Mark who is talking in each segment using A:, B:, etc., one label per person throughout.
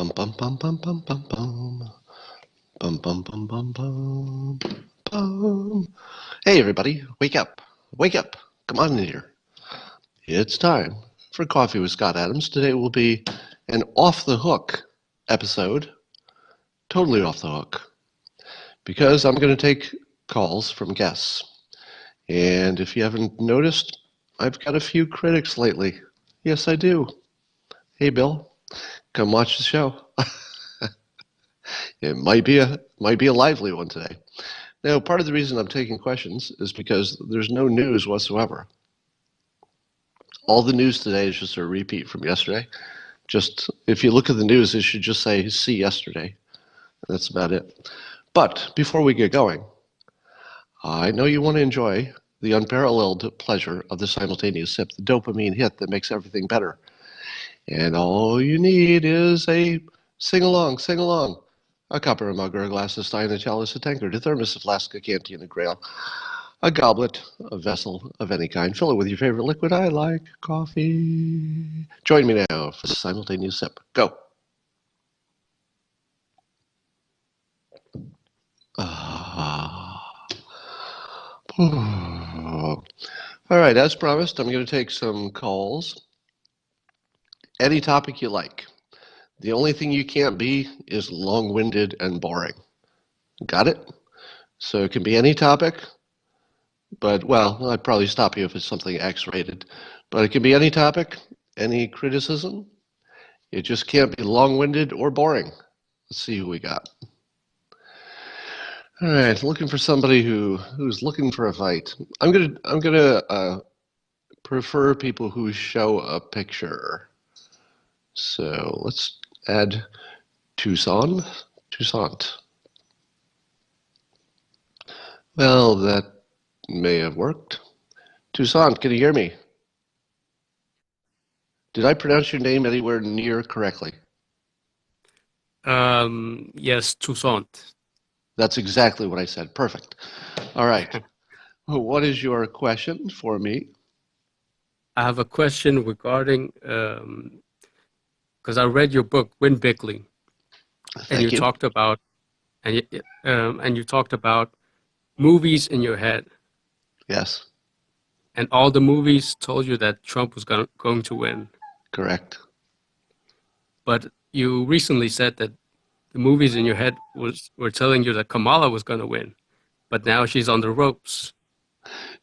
A: Bum bum bum bum bum bum bum. Bum bum bum bum bum bum. Hey everybody, wake up. Wake up. Come on in here. It's time for Coffee with Scott Adams. Today will be an off the hook episode. Totally off the hook. Because I'm going to take calls from guests. And if you haven't noticed, I've got a few critics lately. Yes, I do. Hey Bill, come watch the show. It might be a lively one today. Now, part of the reason I'm taking questions is because there's no news whatsoever. All the news today is just a repeat from yesterday. Just if you look at the news, it should just say "see yesterday." That's about it. But before we get going, I know you want to enjoy the unparalleled pleasure of the simultaneous sip, the dopamine hit that makes everything better. And all you need is a sing along. A copper, a mug, or a glass, a stein, a chalice, a tankard, a thermos, a flask, a canteen, a grail, a goblet, a vessel of any kind. Fill it with your favorite liquid. I like coffee. Join me now for the simultaneous sip. Go. Ah. All right, as promised, I'm going to take some calls. Any topic you like. The only thing you can't be is long-winded and boring. Got it? So it can be any topic, but, well, I'd probably stop you if it's something X-rated. But it can be any topic, any criticism. It just can't be long-winded or boring. Let's see who we got. All right, looking for somebody who's looking for a fight. I'm gonna prefer people who show a picture. So let's add Toussaint. Well, that may have worked. Toussaint, can you hear me? Did I pronounce your name anywhere near correctly?
B: Yes, Toussaint.
A: That's exactly what I said. Perfect. All right. What is your question for me?
B: I have a question regarding because I read your book, Win Bigly, and
A: Thank you.
B: and you talked about movies in your head,
A: Yes,
B: and all the movies told you that Trump was going to win.
A: correct.
B: But you recently said that the movies in your head were telling you that Kamala was going to win, but now she's on the ropes.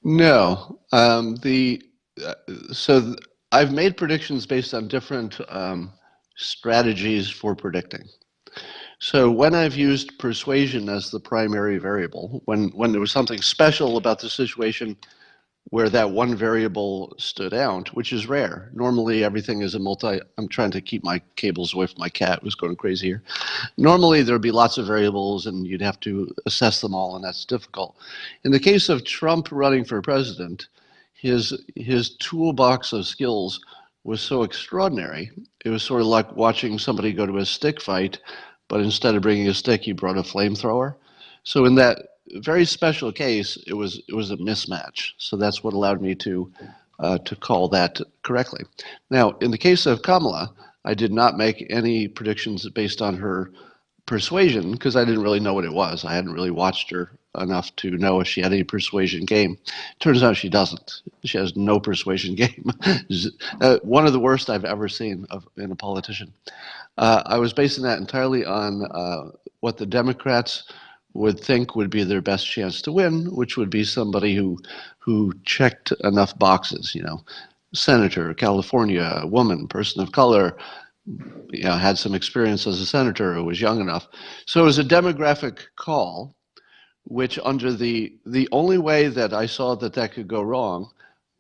A: No, uh, so th- I've made predictions based on different strategies for predicting. So when I've used persuasion as the primary variable, when there was something special about the situation where that one variable stood out, which is rare. Normally everything is a multi. I'm trying to keep my cables away from my cat who's going crazy here. Normally there'd be lots of variables and you'd have to assess them all, and that's difficult. In the case of Trump running for president, his toolbox of skills was so extraordinary. It was sort of like watching somebody go to a stick fight, but instead of bringing a stick, he brought a flamethrower. So in that very special case, it was a mismatch. So that's what allowed me to call that correctly. Now, in the case of Kamala, I did not make any predictions based on her persuasion because I didn't really know what it was. I hadn't really watched her enough to know if she had any persuasion game. Turns out she doesn't. She has no persuasion game. One of the worst I've ever seen in a politician. I was basing that entirely on what the Democrats would think would be their best chance to win, which would be somebody who checked enough boxes. Senator, California, woman, person of color, had some experience as a senator, who was young enough. So it was a demographic call, which under the only way that I saw that could go wrong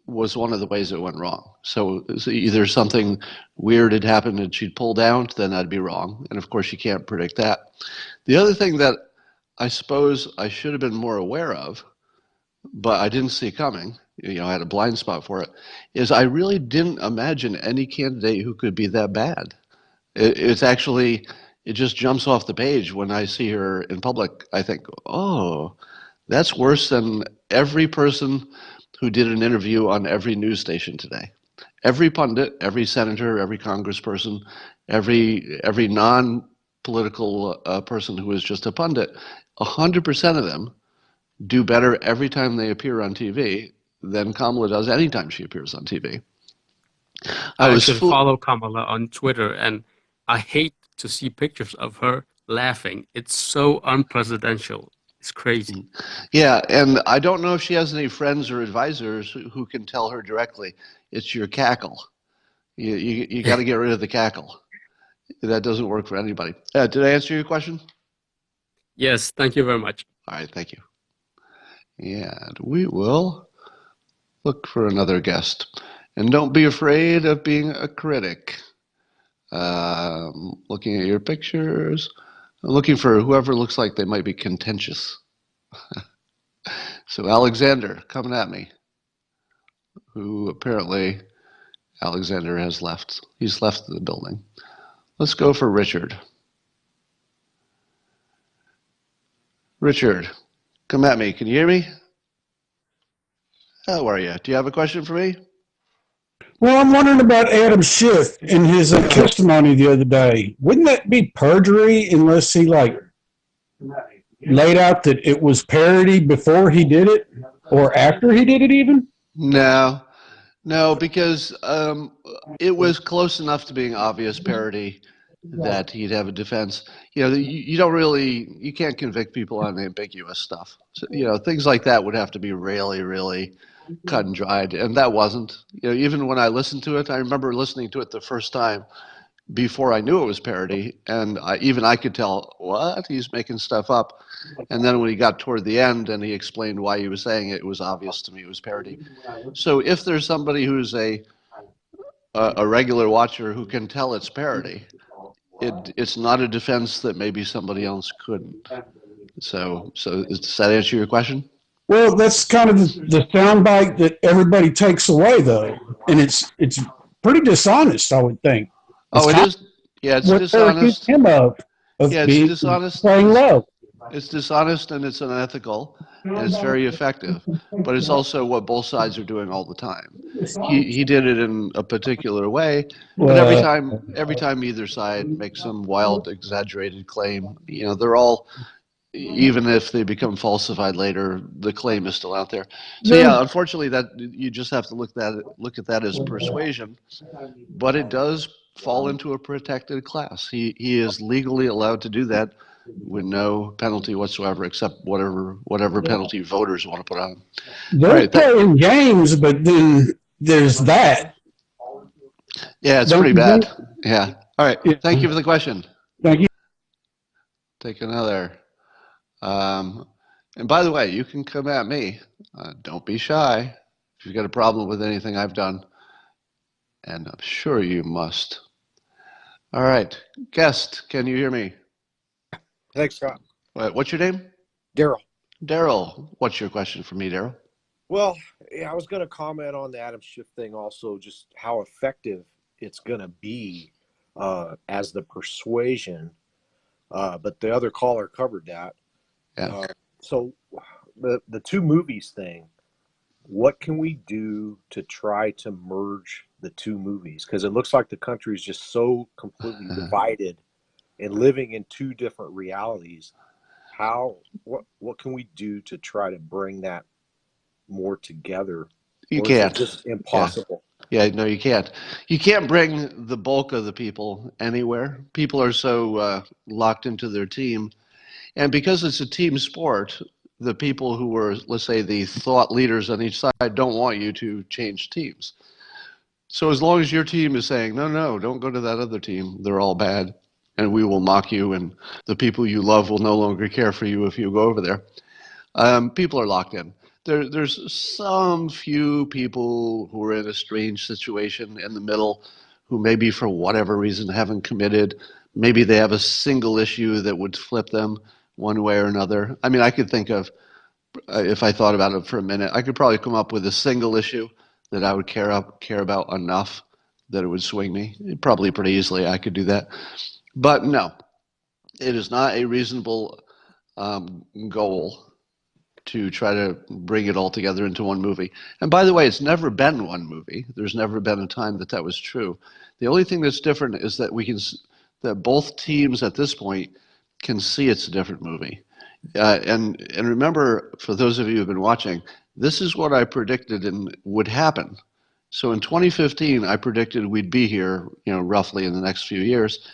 A: was one of the ways it went wrong. So it's either something weird had happened and she'd pulled out, then I'd be wrong. And of course you can't predict that. The other thing that I suppose I should have been more aware of, but I didn't see coming, I had a blind spot for it, is I really didn't imagine any candidate who could be that bad. It's actually, it just jumps off the page when I see her in public. I think, oh, that's worse than every person who did an interview on every news station today. Every pundit, every senator, every congressperson, every non-political person who is just a pundit, 100% of them do better every time they appear on TV than Kamala does anytime she appears on TV.
B: I actually follow Kamala on Twitter, and I hate to see pictures of her laughing. It's so unpresidential. It's crazy.
A: Yeah, and I don't know if she has any friends or advisors who can tell her directly, it's your cackle. You got to get rid of the cackle. That doesn't work for anybody. Did I answer your question?
B: Yes, thank you very much.
A: All right, thank you. And we will look for another guest. And don't be afraid of being a critic. Looking at your pictures, I'm looking for whoever looks like they might be contentious. So Alexander, coming at me, who apparently Alexander has left. He's left the building. Let's go for Richard. Richard, come at me. Can you hear me? How are you? Do you have a question for me?
C: Well, I'm wondering about Adam Schiff and his testimony the other day. Wouldn't that be perjury unless he laid out that it was parody before he did it or after he did it even?
A: No, because it was close enough to being obvious parody that he'd have a defense. You don't really, you can't convict people on ambiguous stuff. So, things like that would have to be really, really cut and dried, and that wasn't. Even when I listened to it, I remember listening to it the first time before I knew it was parody, and I could tell, what? He's making stuff up. And then when he got toward the end and he explained why he was saying it, it was obvious to me it was parody. So if there's somebody who's a regular watcher who can tell it's parody, it's not a defense that maybe somebody else couldn't. So does that answer your question?
C: Well, that's kind of the soundbite that everybody takes away, though, and it's pretty dishonest, I would think.
A: It is. Yeah, it's dishonest.
C: Him of
A: yeah, it's
C: being
A: dishonest.
C: playing low.
A: It's dishonest and it's unethical and it's very effective. But it's also what both sides are doing all the time. He did it in a particular way, but every time either side makes some wild, exaggerated claim, they're all, even if they become falsified later, the claim is still out there. So yeah, unfortunately, that you just have to look at that as persuasion, but it does fall into a protected class. He is legally allowed to do that with no penalty whatsoever, except whatever penalty voters want to put on him.
C: They're playing games, but then there's that.
A: Yeah, it's pretty bad. Yeah. All right. Thank you for the question.
C: Thank you.
A: Take another. And by the way, you can come at me. Don't be shy if you've got a problem with anything I've done. And I'm sure you must. All right. Guest, can you hear me?
D: Thanks, Scott.
A: What's your name?
D: Daryl.
A: Daryl, what's your question for me, Daryl?
D: Well, I was going to comment on the Adam Schiff thing also, just how effective it's going to be as the persuasion. But the other caller covered that.
A: Yeah.
D: So the two movies thing, what can we do to try to merge the two movies? Because it looks like the country is just so completely divided and living in two different realities. What can we do to try to bring that more together?
A: You can't.
D: It's just impossible.
A: Yeah, no, you can't. You can't bring the bulk of the people anywhere. People are so locked into their team. And because it's a team sport, the people who were, let's say, the thought leaders on each side don't want you to change teams. So as long as your team is saying, no, don't go to that other team, they're all bad, and we will mock you, and the people you love will no longer care for you if you go over there. People are locked in. There's some few people who are in a strange situation in the middle who maybe for whatever reason haven't committed. Maybe they have a single issue that would flip them one way or another. I mean, I could think of, if I thought about it for a minute, I could probably come up with a single issue that I would care about enough that it would swing me. Probably pretty easily I could do that. But no, it is not a reasonable goal to try to bring it all together into one movie. And by the way, it's never been one movie. There's never been a time that that was true. The only thing that's different is that that both teams at this point can see it's a different movie. And remember, for those of you who've been watching, this is what I predicted and would happen. So in 2015, I predicted we'd be here, roughly in the next few years,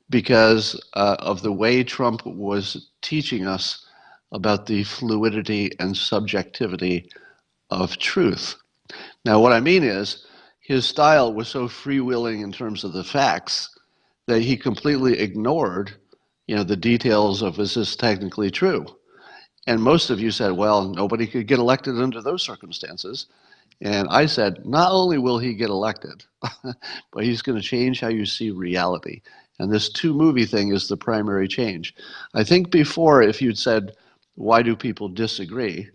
A: because of the way Trump was teaching us about the fluidity and subjectivity of truth. Now, what I mean is, his style was so freewheeling in terms of the facts that he completely ignored, the details of is this technically true? And most of you said, well, nobody could get elected under those circumstances. And I said, not only will he get elected, but he's going to change how you see reality. And this two-movie thing is the primary change. I think before, if you'd said, why do people disagree?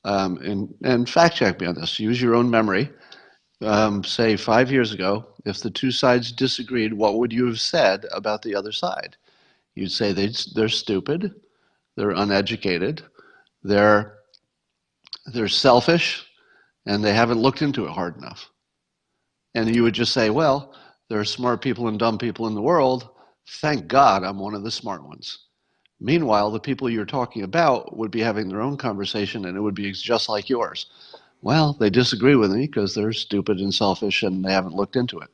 A: And fact check me on this. Use your own memory. Say 5 years ago, if the two sides disagreed, what would you have said about the other side? You'd say they're stupid, they're uneducated, they're selfish, and they haven't looked into it hard enough. And you would just say, well, there are smart people and dumb people in the world. Thank God I'm one of the smart ones. Meanwhile, the people you're talking about would be having their own conversation, and it would be just like yours. Well, they disagree with me because they're stupid and selfish and they haven't looked into it.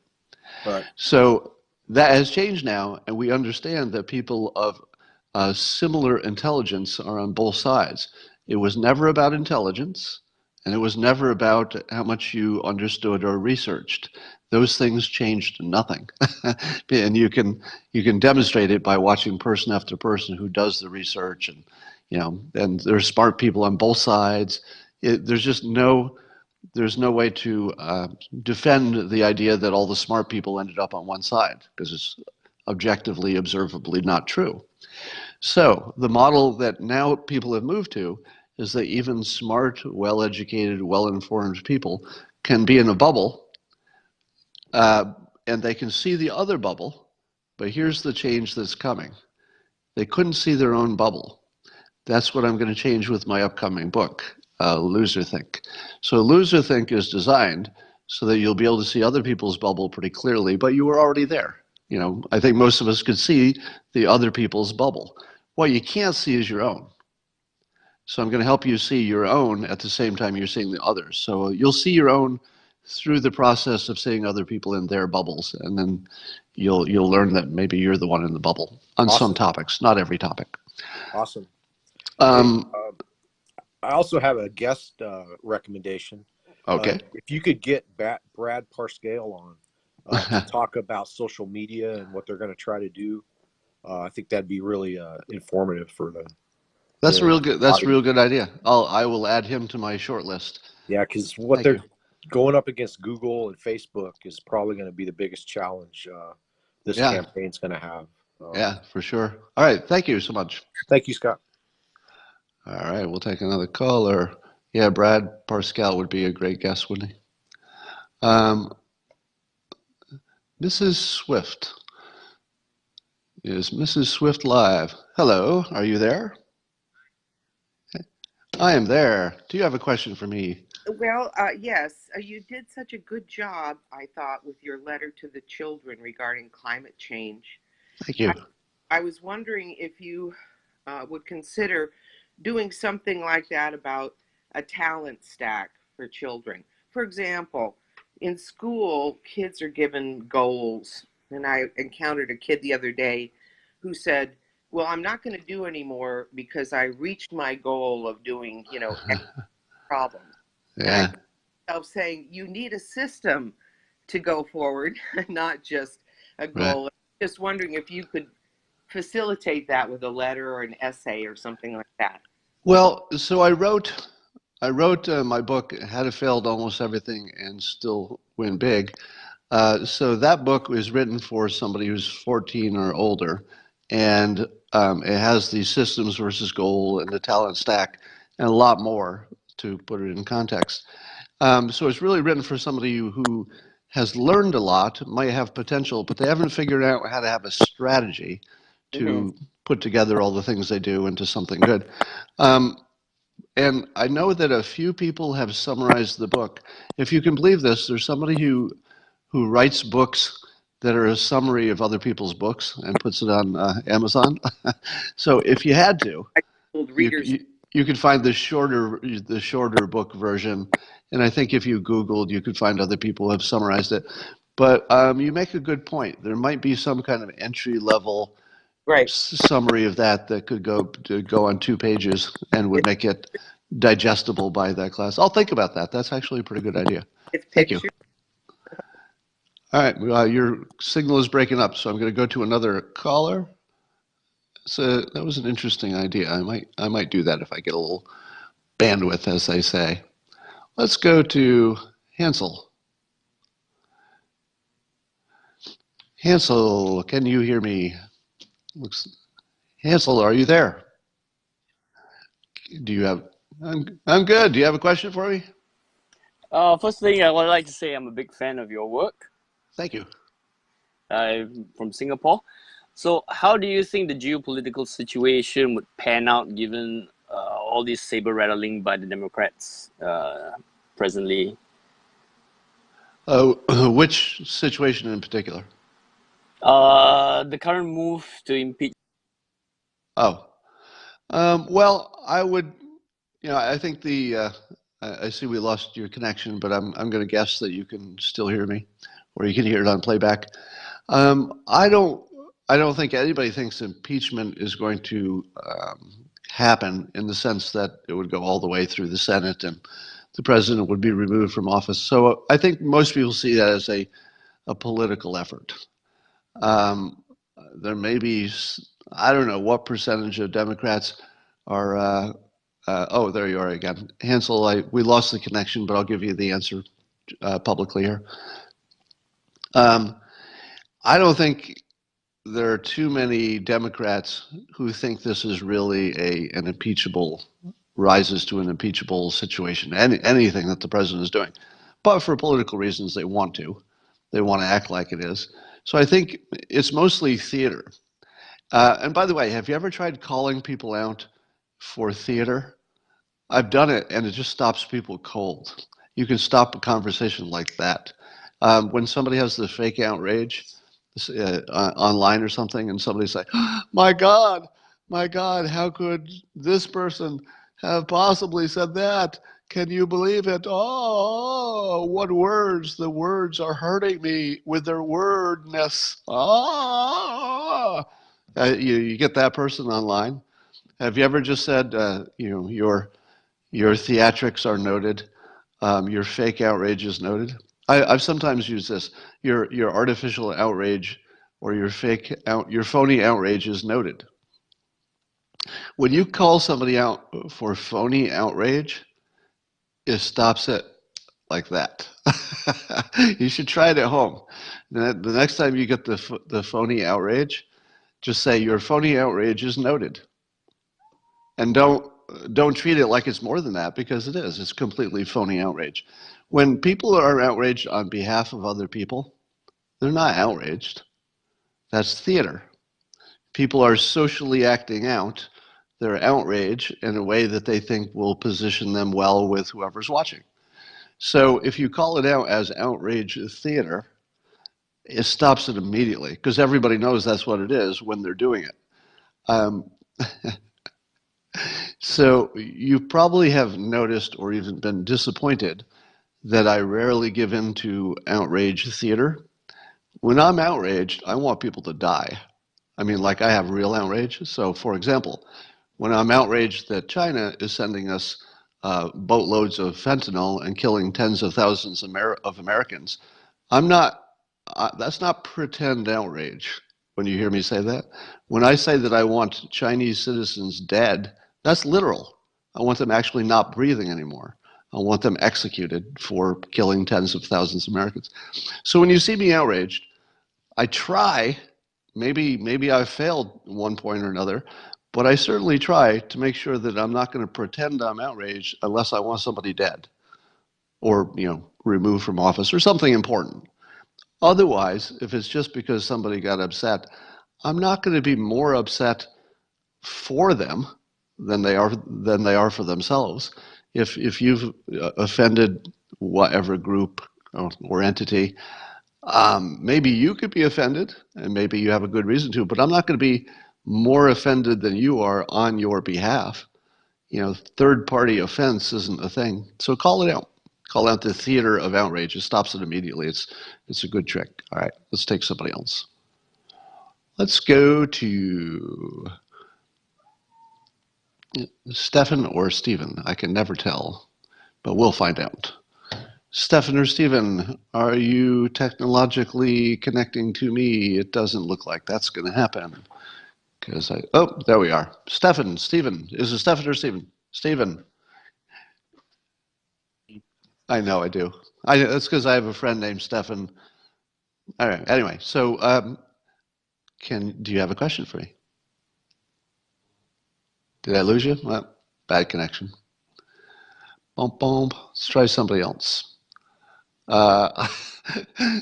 D: Right.
A: So that has changed now, and we understand that people of similar intelligence are on both sides. It was never about intelligence, and it was never about how much you understood or researched. Those things changed nothing. And you can demonstrate it by watching person after person who does the research, and there's smart people on both sides. There's no way to defend the idea that all the smart people ended up on one side, because it's objectively, observably not true. So the model that now people have moved to is that even smart, well-educated, well-informed people can be in a bubble, and they can see the other bubble, but here's the change that's coming. They couldn't see their own bubble. That's what I'm going to change with my upcoming book, Loserthink. So Loserthink is designed so that you'll be able to see other people's bubble pretty clearly, but you were already there. I think most of us could see the other people's bubble. What you can't see is your own. So I'm going to help you see your own at the same time you're seeing the others. So you'll see your own through the process of seeing other people in their bubbles, and then you'll learn that maybe you're the one in the bubble on some topics, not every topic.
D: Awesome.
A: Um,
D: I also have a guest recommendation.
A: Okay.
D: If you could get Brad Parscale on to talk about social media and what they're going to try to do, I think that'd be really informative for the.
A: That's real good. That's a real good idea. I will add him to my short list.
D: Yeah, because what they're going up against Google and Facebook is probably going to be the biggest challenge this campaign's going to have.
A: Yeah, for sure. All right. Thank you so much.
D: Thank you, Scott.
A: All right. We'll take another caller. Yeah, Brad Parscale would be a great guest, wouldn't he? Mrs. Swift. Is Mrs. Swift live? Hello. Are you there? I am there. Do you have a question for me?
E: Well, yes, you did such a good job, I thought, with your letter to the children regarding climate change.
A: Thank you.
E: I was wondering if you would consider doing something like that about a talent stack for children. For example, in school, kids are given goals, and I encountered a kid the other day who said, well, I'm not going to do anymore because I reached my goal of doing, X problem.
A: Yeah.
E: And I was saying you need a system to go forward, not just a goal. Right. Just wondering if you could facilitate that with a letter or an essay or something like that.
A: Well, so I wrote my book, How to Fail at Almost Everything and Still Win Big. So that book was written for somebody who's 14 or older, and it has the systems versus goal and the talent stack and a lot more, to put it in context. So it's really written for somebody who has learned a lot, might have potential, but they haven't figured out how to have a strategy to put together all the things they do into something good. And I know that a few people have summarized the book. If you can believe this, there's somebody who writes books that are a summary of other people's books and puts it on Amazon. So if you had to,
E: I told
A: you,
E: readers,
A: you you could find the shorter book version, and I think if you Googled, you could find other people who have summarized it. But you make a good point. There might be some kind of entry level
E: right?
A: summary of that that could go on 2 pages and would
E: It,
A: make it digestible by that class. I'll think about that. That's actually a pretty good idea.
E: it's
A: Thank you.
E: pictures.
A: All right, your signal is breaking up, so I'm going to go to another caller. So that was an interesting idea. I might do that if I get a little bandwidth, as they say. Let's go to Hansel. Hansel, can you hear me? Hansel, are you there? Do you have? I'm good. Do you have a question for me?
F: First thing I would like to say, I'm a big fan of your work.
A: Thank you.
F: I'm from Singapore. So how do you think the geopolitical situation would pan out given all this saber rattling by the Democrats presently?
A: Which situation in particular?
F: The current move to impeach.
A: Oh, well, I would, I think I see we lost your connection, but I'm going to guess that you can still hear me, or you can hear it on playback. I don't think anybody thinks impeachment is going to happen in the sense that it would go all the way through the Senate and the president would be removed from office. So I think most people see that as a political effort. There may be, I don't know what percentage of Democrats are. Oh, there you are again, Hansel. We lost the connection, but I'll give you the answer publicly here. I don't think there are too many Democrats who think this is really an impeachable, rises to an impeachable situation, anything that the president is doing. But for political reasons, they want to. They want to act like it is. So I think it's mostly theater. And by the way, have you ever tried calling people out for theater? I've done it, and it just stops people cold. You can stop a conversation like that. When somebody has the fake outrage online or something, and somebody's like, my God, how could this person have possibly said that? Can you believe it? Oh, what words? The words are hurting me with their wordness. Oh, you get that person online. Have you ever just said, your theatrics are noted, your fake outrage is noted? I've sometimes used this. Your artificial outrage or your phony outrage is noted. When you call somebody out for phony outrage, it stops it like that. You should try it at home. The next time you get the phony outrage, just say your phony outrage is noted, and don't treat it like it's more than that, because it is. It's completely phony outrage. When people are outraged on behalf of other people, they're not outraged. That's theater. People are socially acting out their outrage in a way that they think will position them well with whoever's watching. So if you call it out as outrage theater, it stops it immediately, because everybody knows that's what it is when they're doing it. So you probably have noticed or even been disappointed that I rarely give in to outrage theater. When I'm outraged, I want people to die. I mean, like, I have real outrage. So, for example, when I'm outraged that China is sending us boatloads of fentanyl and killing tens of thousands of Americans, I'm not, that's not pretend outrage when you hear me say that. When I say that I want Chinese citizens dead, that's literal. I want them actually not breathing anymore. I want them executed for killing tens of thousands of Americans. So when you see me outraged, I try, maybe I've failed at one point or another, but I certainly try to make sure that I'm not going to pretend I'm outraged unless I want somebody dead or, removed from office or something important. Otherwise, if it's just because somebody got upset, I'm not going to be more upset for them than they are for themselves. If you've offended whatever group or entity, maybe you could be offended, and maybe you have a good reason to, but I'm not going to be more offended than you are on your behalf. Third-party offense isn't a thing, so call it out. Call out the theater of outrage. It stops it immediately. It's a good trick. All right, let's take somebody else. Let's go to Stefan or Stephen. I can never tell, but we'll find out. Stefan or Stephen, are you technologically connecting to me? It doesn't look like that's going to happen. Oh, there we are. Stefan, Stephen. Is it Stefan or Stephen? Stephen. I know I do. That's because I have a friend named Stefan. All right. Anyway, so do you have a question for me? Did I lose you? Well, bad connection. Boom, boom. Let's try somebody else.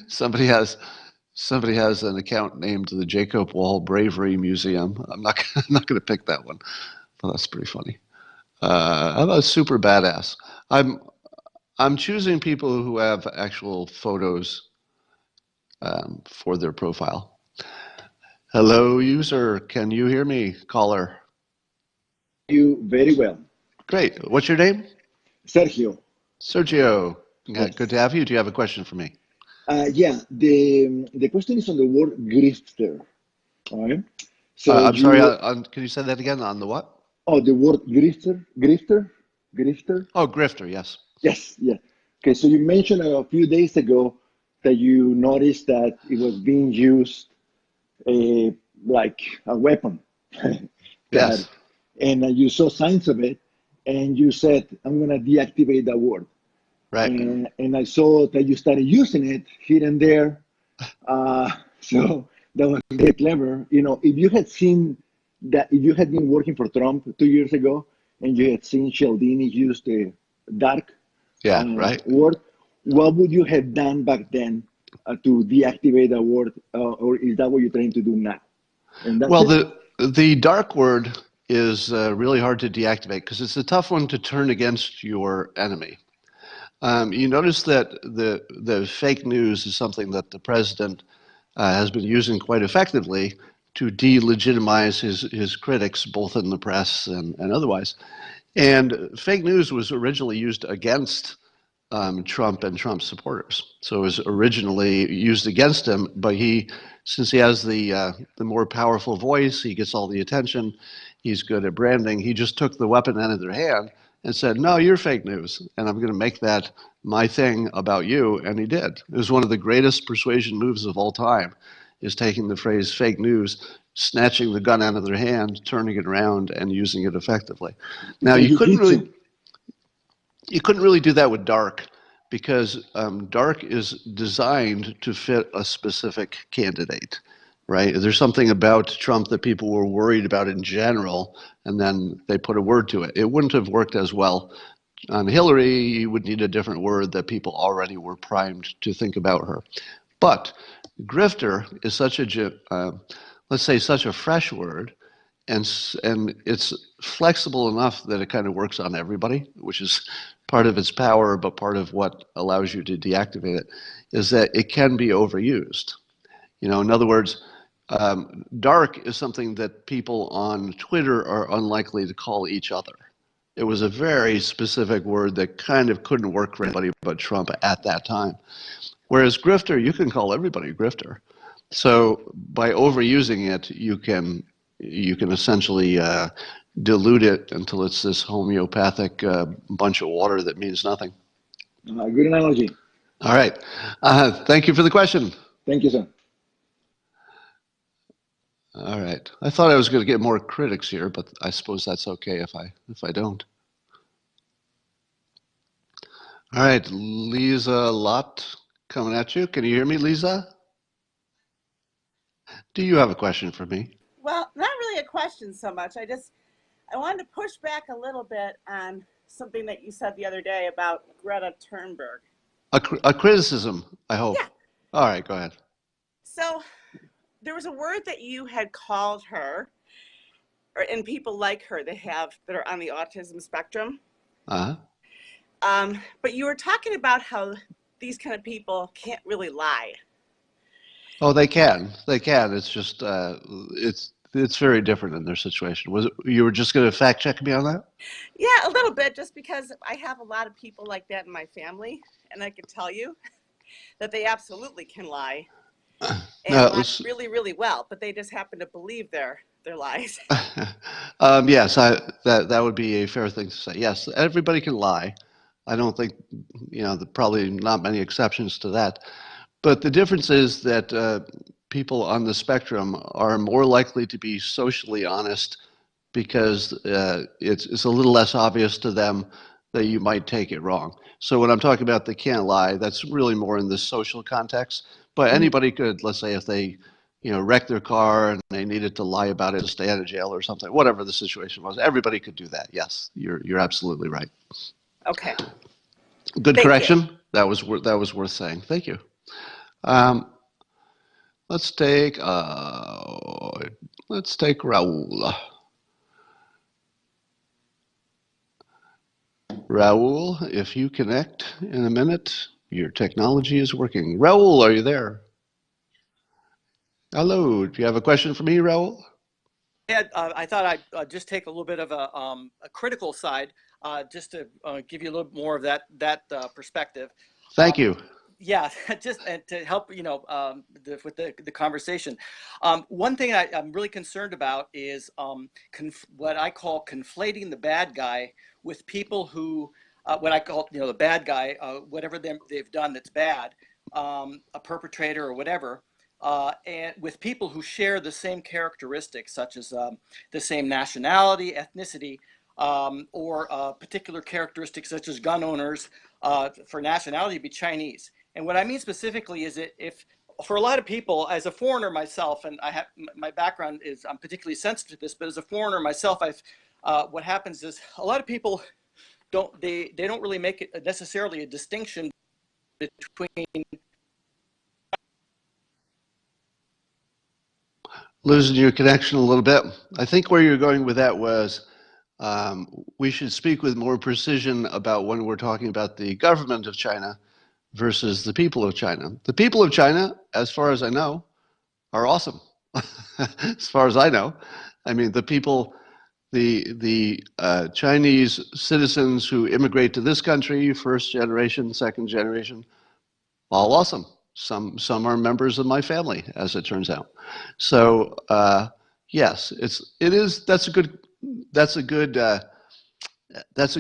A: Somebody has an account named the Jacob Wall Bravery Museum. I'm not going to pick that one. Well, that's pretty funny. How about super badass? I'm choosing people who have actual photos for their profile. Hello, user. Can you hear me, caller?
G: You very well.
A: Great. What's your name?
G: Sergio.
A: Sergio.
G: Yes.
A: Good to have you. Do you have a question for me?
G: Yeah, the question is on the word grifter. All right. So
A: I'm sorry. Can you say that again? On the what?
G: Oh, the word grifter.
A: Oh, grifter. Yes.
G: Yes. Yeah. Okay. So you mentioned a few days ago that you noticed that it was being used like a weapon.
A: Yes.
G: And you saw signs of it, and you said, "I'm going to deactivate that word."
A: Right.
G: And I saw that you started using it here and there. So that was very clever. If you had seen that, if you had been working for Trump 2 years ago and you had seen Cialdini use the dark word, what would you have done back then to deactivate that word? Or is that what you're trying to do now?
A: Well, the dark word is really hard to deactivate because it's a tough one to turn against your enemy. You notice that the fake news is something that the president has been using quite effectively to delegitimize his critics, both in the press and otherwise. And fake news was originally used against Trump and Trump's supporters. So it was originally used against him, but since he has the more powerful voice, he gets all the attention, he's good at branding, he just took the weapon out of their hand and said, no, you're fake news, and I'm going to make that my thing about you, and he did. It was one of the greatest persuasion moves of all time, is taking the phrase fake news, snatching the gun out of their hand, turning it around, and using it effectively. Now, you couldn't really do that with dark, because dark is designed to fit a specific candidate, right? There's something about Trump that people were worried about in general, and then they put a word to it. It wouldn't have worked as well on Hillary. You would need a different word that people already were primed to think about her. But grifter is such a fresh word, and it's flexible enough that it kind of works on everybody, which is part of its power, but part of what allows you to deactivate it is that it can be overused. In other words, dark is something that people on Twitter are unlikely to call each other. It was a very specific word that kind of couldn't work for anybody but Trump at that time. Whereas grifter, you can call everybody grifter. So by overusing it, you can essentially dilute it until it's this homeopathic bunch of water that means nothing.
G: Good analogy.
A: All right. Thank you for the question.
G: Thank you, sir.
A: All right. I thought I was going to get more critics here, but I suppose that's okay if I don't. All right, Lisa Lott coming at you. Can you hear me, Lisa? Do you have a question for me?
H: Well, not really a question so much. I wanted to push back a little bit on something that you said the other day about Greta Thunberg.
A: A criticism, I hope.
H: Yeah.
A: All right, go ahead.
H: So there was a word that you had called her, and people like her that are on the autism spectrum.
A: Uh-huh.
H: But you were talking about how these kind of people can't really lie.
A: Oh, they can. They can. It's just it's very different in their situation. Was it, you were just going to fact check me on that?
H: Yeah, a little bit, just because I have a lot of people like that in my family, and I can tell you that they absolutely can lie and
A: No.
H: lie really, really well, but they just happen to believe their lies.
A: Yes, that would be a fair thing to say. Yes, everybody can lie. I don't think, probably not many exceptions to that. But the difference is that people on the spectrum are more likely to be socially honest because it's a little less obvious to them that you might take it wrong. So when I'm talking about they can't lie, that's really more in the social context. But anybody could, let's say, if they, wreck their car and they needed to lie about it to stay out of jail or something, whatever the situation was, everybody could do that. Yes, you're absolutely right.
H: Okay.
A: Good
H: Thank
A: correction.
H: you.
A: That was worth saying. Thank you. Um, let's take Raul. Raul, if you connect in a minute, your technology is working. Raul, are you there? Hello. Do you have a question for me, Raul?
I: I thought I'd just take a little bit of a critical side, just to give you a little more of that perspective.
A: Thank you.
I: Yeah, just and to help with the conversation. One thing I'm really concerned about is what I call conflating the bad guy with people who what I call the bad guy, whatever they've done that's bad, a perpetrator or whatever. And with people who share the same characteristics, such as the same nationality, ethnicity, or particular characteristics such as gun owners. For nationality, it'd be Chinese. And what I mean specifically is that if, for a lot of people, as a foreigner myself, and I have my background is I'm particularly sensitive to this, but as a foreigner myself, what happens is a lot of people don't really make it necessarily a distinction between.
A: Losing your connection a little bit. I think where you're going with that was we should speak with more precision about when we're talking about the government of China versus the people of China. The people of China, as far as I know, are awesome. As far as I know, I mean the people, the Chinese citizens who immigrate to this country, first generation, second generation, all awesome. Some are members of my family, as it turns out. So yes, that's a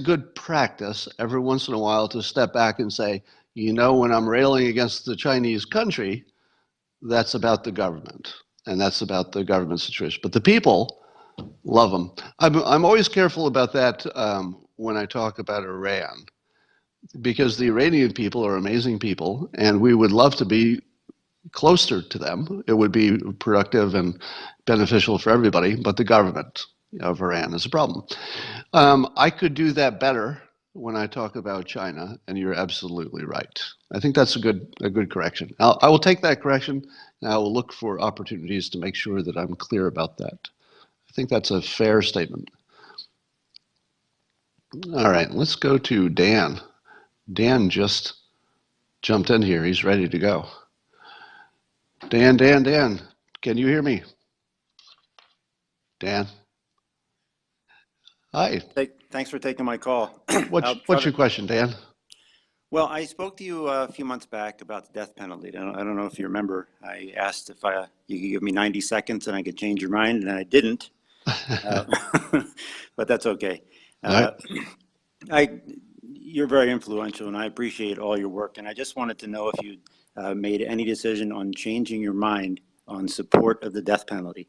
A: good practice every once in a while to step back and say, when I'm railing against the Chinese country, that's about the government and that's about the government situation. But the people love them. I'm always careful about that when I talk about Iran, because the Iranian people are amazing people, and we would love to be closer to them. It would be productive and beneficial for everybody, but the government of Iran is a problem. I could do that better when I talk about China, and you're absolutely right. I think that's a good correction. I will take that correction, and I will look for opportunities to make sure that I'm clear about that. I think that's a fair statement. All right, let's go to Dan. Dan just jumped in here. He's ready to go. Dan, can you hear me? Dan? Hi.
J: Thanks for taking my call.
A: What's your question, Dan?
J: Well, I spoke to you a few months back about the death penalty. I don't know if you remember. I asked if you could give me 90 seconds and I could change your mind, and I didn't. But that's okay. You're very influential, and I appreciate all your work. And I just wanted to know if you made any decision on changing your mind on support of the death penalty.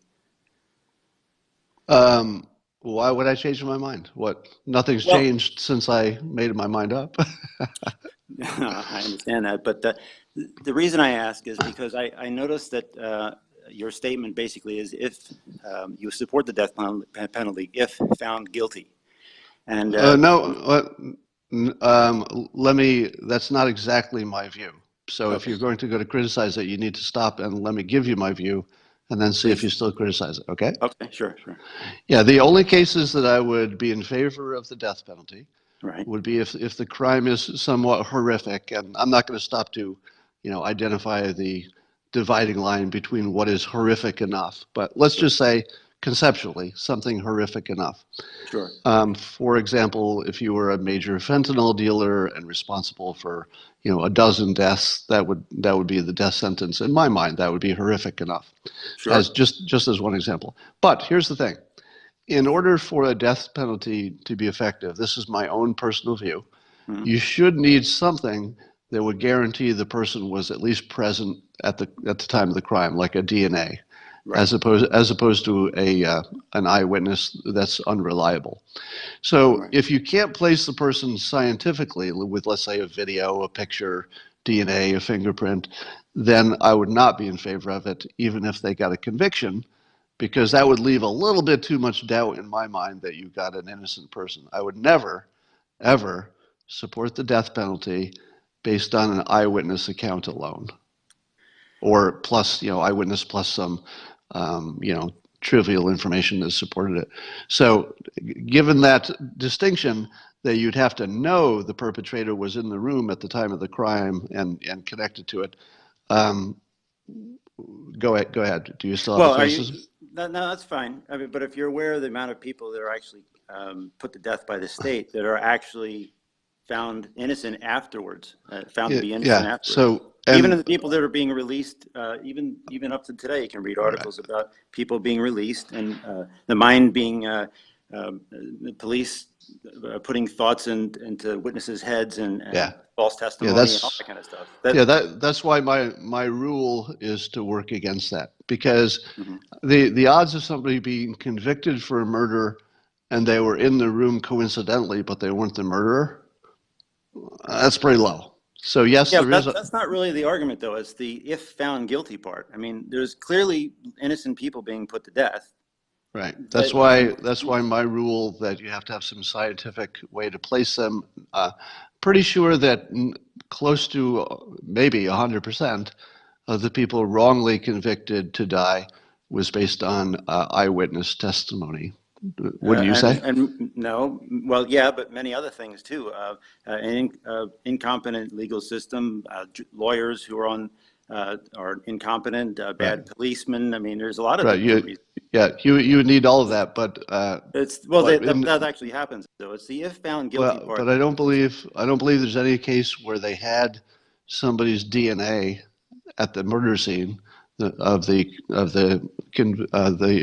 A: Why would I change my mind? What? Nothing's changed since I made my mind up.
J: I understand that, but the reason I ask is because I noticed that your statement basically is if you support the death penalty if found guilty. And
A: no, that's not exactly my view. So if you're going to criticize it, you need to stop and let me give you my view, and then see if you still criticize it. Okay?
J: Okay, sure.
A: Yeah, the only cases that I would be in favor of the death penalty
J: Right.
A: would be if the crime is somewhat horrific, and I'm not going to stop to, identify the dividing line between what is horrific enough, but let's just say conceptually something horrific enough.
J: Sure.
A: For example, if you were a major fentanyl dealer and responsible for, a dozen deaths, that would be the death sentence. In my mind, that would be horrific enough.
J: Sure.
A: As just as one example. But here's the thing. In order for a death penalty to be effective, this is my own personal view, you should need something that would guarantee the person was at least present at the time of the crime, like a DNA,
J: Right.
A: as opposed to an eyewitness that's unreliable. So
J: Right.
A: if you can't place the person scientifically with, let's say, a video, a picture, DNA, a fingerprint, then I would not be in favor of it, even if they got a conviction, because that would leave a little bit too much doubt in my mind that you got an innocent person. I would never, ever support the death penalty based on an eyewitness account alone, or plus, eyewitness plus some, trivial information that supported it. So given that distinction, that you'd have to know the perpetrator was in the room at the time of the crime and connected to it. Go ahead. Do you still have a criticism?
J: No, that's fine. I mean, but if you're aware of the amount of people that are actually put to death by the state that are actually found innocent afterwards, found to be innocent afterwards.
A: So
J: even the people that are being released, even up to today, you can read articles about people being released and the mind being the police putting thoughts into witnesses' heads and false testimony and all that kind of stuff.
A: That's why my rule is to work against that, because the odds of somebody being convicted for a murder and they were in the room coincidentally, but they weren't the murderer, that's pretty low. So yes,
J: that's not really the argument, though. It's the if found guilty part. I mean, there's clearly innocent people being put to death.
A: Right. That's why my rule that you have to have some scientific way to place them. Pretty sure that close to maybe 100% of the people wrongly convicted to die was based on eyewitness testimony. Wouldn't you say?
J: And no, well, yeah, but many other things too. An incompetent legal system, lawyers who are incompetent, bad policemen. I mean, there's a lot of reasons.
A: You would need all of that, but
J: that actually happens. So it's the if found guilty part.
A: But I don't believe there's any case where they had somebody's DNA at the murder scene of the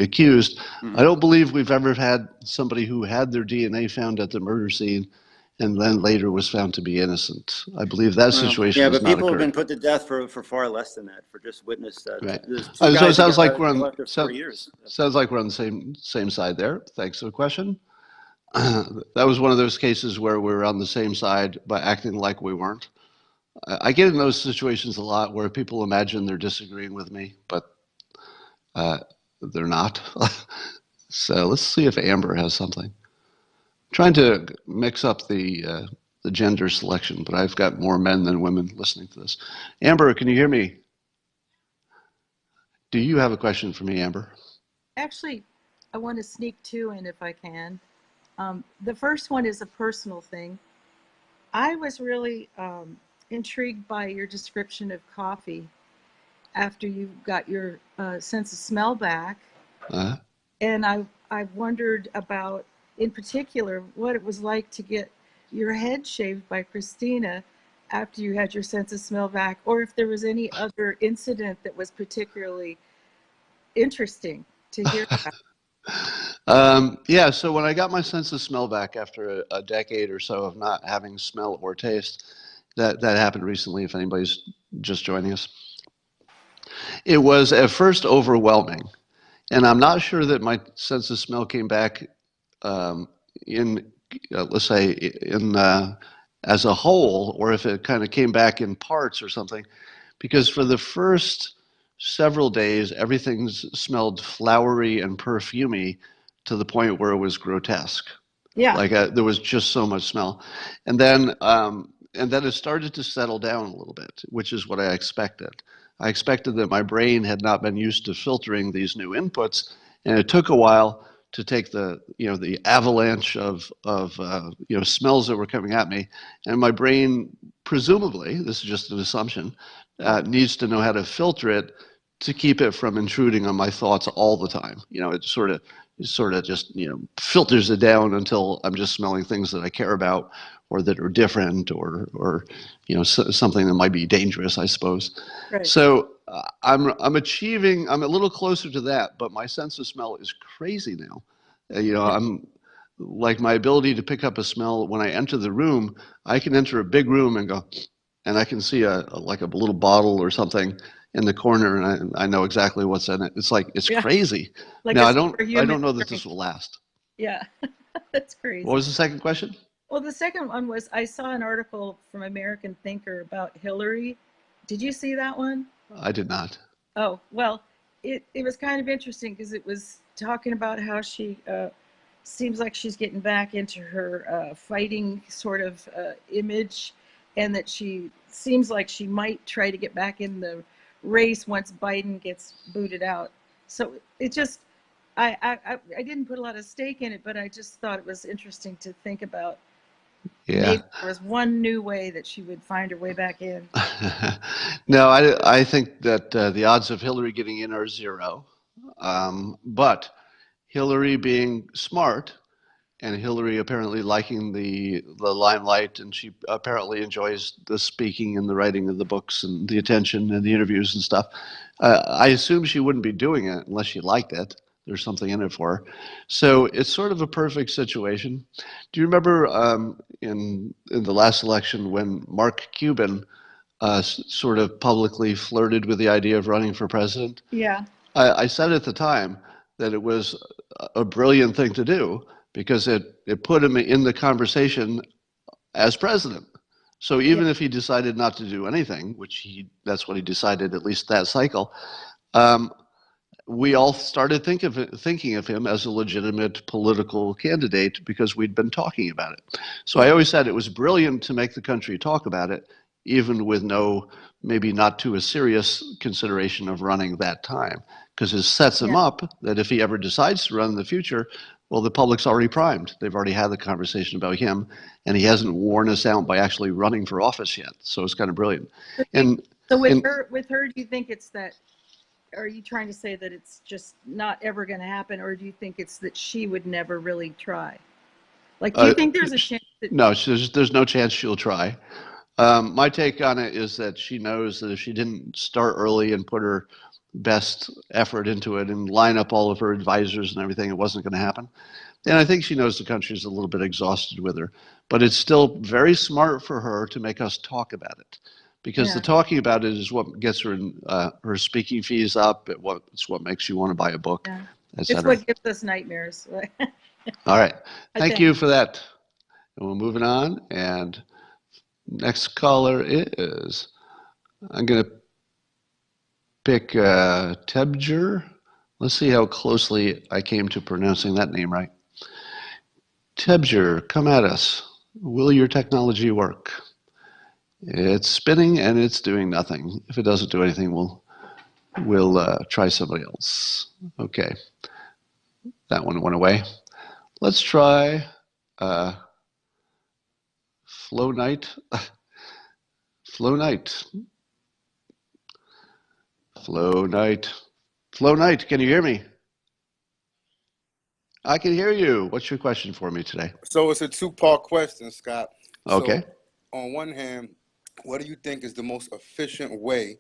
A: accused. I don't believe we've ever had somebody who had their DNA found at the murder scene and then later was found to be innocent. I believe that situation has not occurred.
J: Yeah, but people have been put to death for far less than that, for just witness.
A: Right. So it sounds like we're on the same side there. Thanks for the question. That was one of those cases where we were on the same side by acting like we weren't. I get in those situations a lot where people imagine they're disagreeing with me, but they're not. So let's see if Amber has something. I'm trying to mix up the gender selection, but I've got more men than women listening to this. Amber, can you hear me? Do you have a question for me, Amber?
K: Actually, I want to sneak two in if I can. The first one is a personal thing. I was really intrigued by your description of coffee after you got your sense of smell back. And I wondered about, in particular, what it was like to get your head shaved by Christina after you had your sense of smell back, or if there was any other incident that was particularly interesting to hear about.
A: So when I got my sense of smell back after a decade or so of not having smell or taste, that happened recently, if anybody's just joining us. It was at first overwhelming. And I'm not sure that my sense of smell came back let's say, as a whole, or if it kind of came back in parts or something. Because for the first several days, everything smelled flowery and perfumey to the point where it was grotesque.
K: Yeah.
A: Like there was just so much smell. And then it started to settle down a little bit, which is what I expected. I expected that my brain had not been used to filtering these new inputs, and it took a while to take the avalanche of smells that were coming at me, and my brain, presumably, this is just an assumption, needs to know how to filter it to keep it from intruding on my thoughts all the time. It sort of just filters it down until I'm just smelling things that I care about, or that are different, or something that might be dangerous, I suppose.
K: Right.
A: So I'm a little closer to that, but my sense of smell is crazy now. I'm like, my ability to pick up a smell when I enter the room. I can enter a big room and go, and I can see a little bottle or something in the corner, and I know exactly what's in it. It's
K: Yeah.
A: crazy.
K: Like
A: Now
K: a
A: I don't
K: superhuman
A: know that
K: strength.
A: this will last.
K: Yeah, that's crazy.
A: What was the second question?
K: Well, the second one was, I saw an article from American Thinker about Hillary. Did you see that one?
A: I did not.
K: Oh, well, it was kind of interesting because it was talking about how she seems like she's getting back into her fighting sort of image, and that she seems like she might try to get back in the race once Biden gets booted out. So it just, I didn't put a lot of stake in it, but I just thought it was interesting to think about.
A: Yeah.
K: Maybe there was one new way that she would find her way back in.
A: No, I think that the odds of Hillary getting in are 0. But Hillary being smart, and Hillary apparently liking the limelight, and she apparently enjoys the speaking and the writing of the books and the attention and the interviews and stuff. I assume she wouldn't be doing it unless she liked it. There's something in it for her. So it's sort of a perfect situation. Do you remember in the last election when Mark Cuban sort of publicly flirted with the idea of running for president?
K: Yeah.
A: I said at the time that it was a brilliant thing to do, because it put him in the conversation as president. So even if he decided not to do anything, which that's what he decided, at least that cycle, we all started thinking of him as a legitimate political candidate because we'd been talking about it. So I always said it was brilliant to make the country talk about it, even with maybe not too a serious consideration of running that time, because it sets him up that if he ever decides to run in the future, well, the public's already primed. They've already had the conversation about him, and he hasn't worn us out by actually running for office yet. So it's kind of brilliant.
K: So with her, do you think it's that? Are you trying to say that it's just not ever going to happen, or do you think it's that she would never really try? Like, do you think there's a chance that?
A: No, there's no chance she'll try. My take on it is that she knows that if she didn't start early and put her best effort into it and line up all of her advisors and everything, it wasn't going to happen. And I think she knows the country's a little bit exhausted with her. But it's still very smart for her to make us talk about it, because the talking about it is what gets her her speaking fees up. It's what makes you want to buy a book, etc.
K: It's what gives us nightmares.
A: All right. Thank you for that. And we're moving on. And next caller is, I'm going to pick Tebjer. Let's see how closely I came to pronouncing that name right. Tebjer, come at us. Will your technology work? It's spinning and it's doing nothing. If it doesn't do anything, we'll try somebody else. Okay. That one went away. Let's try Flow Knight. Flow Knight. Flow Knight. Flow Knight, can you hear me? I can hear you. What's your question for me today?
L: So it's a two-part question, Scott.
A: Okay.
L: So on one hand, what do you think is the most efficient way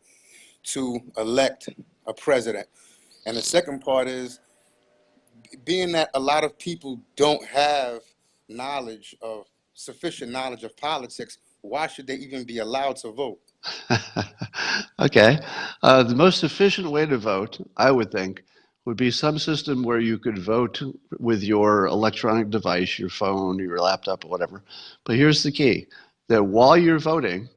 L: to elect a president? And the second part is, being that a lot of people don't have sufficient knowledge of politics, why should they even be allowed to vote?
A: Okay. The most efficient way to vote, I would think, would be some system where you could vote with your electronic device, your phone, your laptop, or whatever. But here's the key, that while you're voting,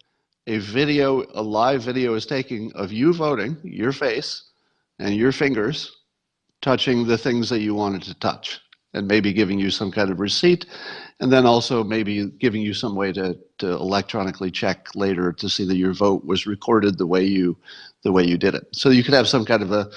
A: a live video is taking of you voting, your face and your fingers touching the things that you wanted to touch, and maybe giving you some kind of receipt, and then also maybe giving you some way to electronically check later to see that your vote was recorded the way you the way you did it. So you could have some kind of a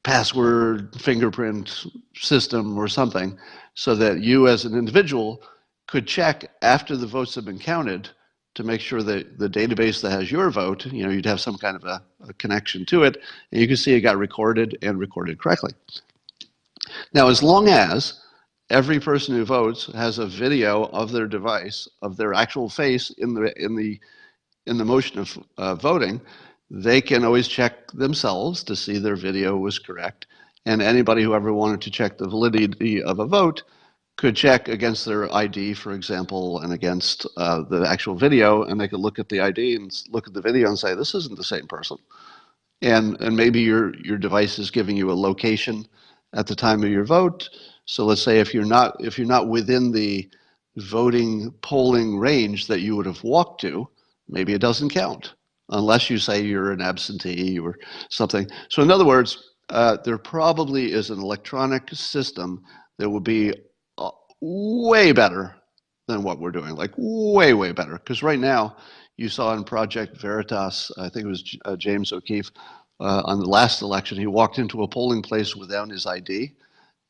A: password fingerprint system or something so that you as an individual could check after the votes have been counted to make sure that the database that has your vote, you'd have some kind of a connection to it, and you can see it got recorded and recorded correctly. Now, as long as every person who votes has a video of their device, of their actual face in the motion of voting, they can always check themselves to see their video was correct. And anybody who ever wanted to check the validity of a vote could check against their ID, for example, and against the actual video, and they could look at the ID and look at the video and say, this isn't the same person. And maybe your device is giving you a location at the time of your vote. So let's say if you're not within the voting polling range that you would have walked to, maybe it doesn't count unless you say you're an absentee or something. So in other words, there probably is an electronic system that would be way better than what we're doing, like way, way better. Because right now, you saw in Project Veritas, I think it was James O'Keefe, on the last election, he walked into a polling place without his ID,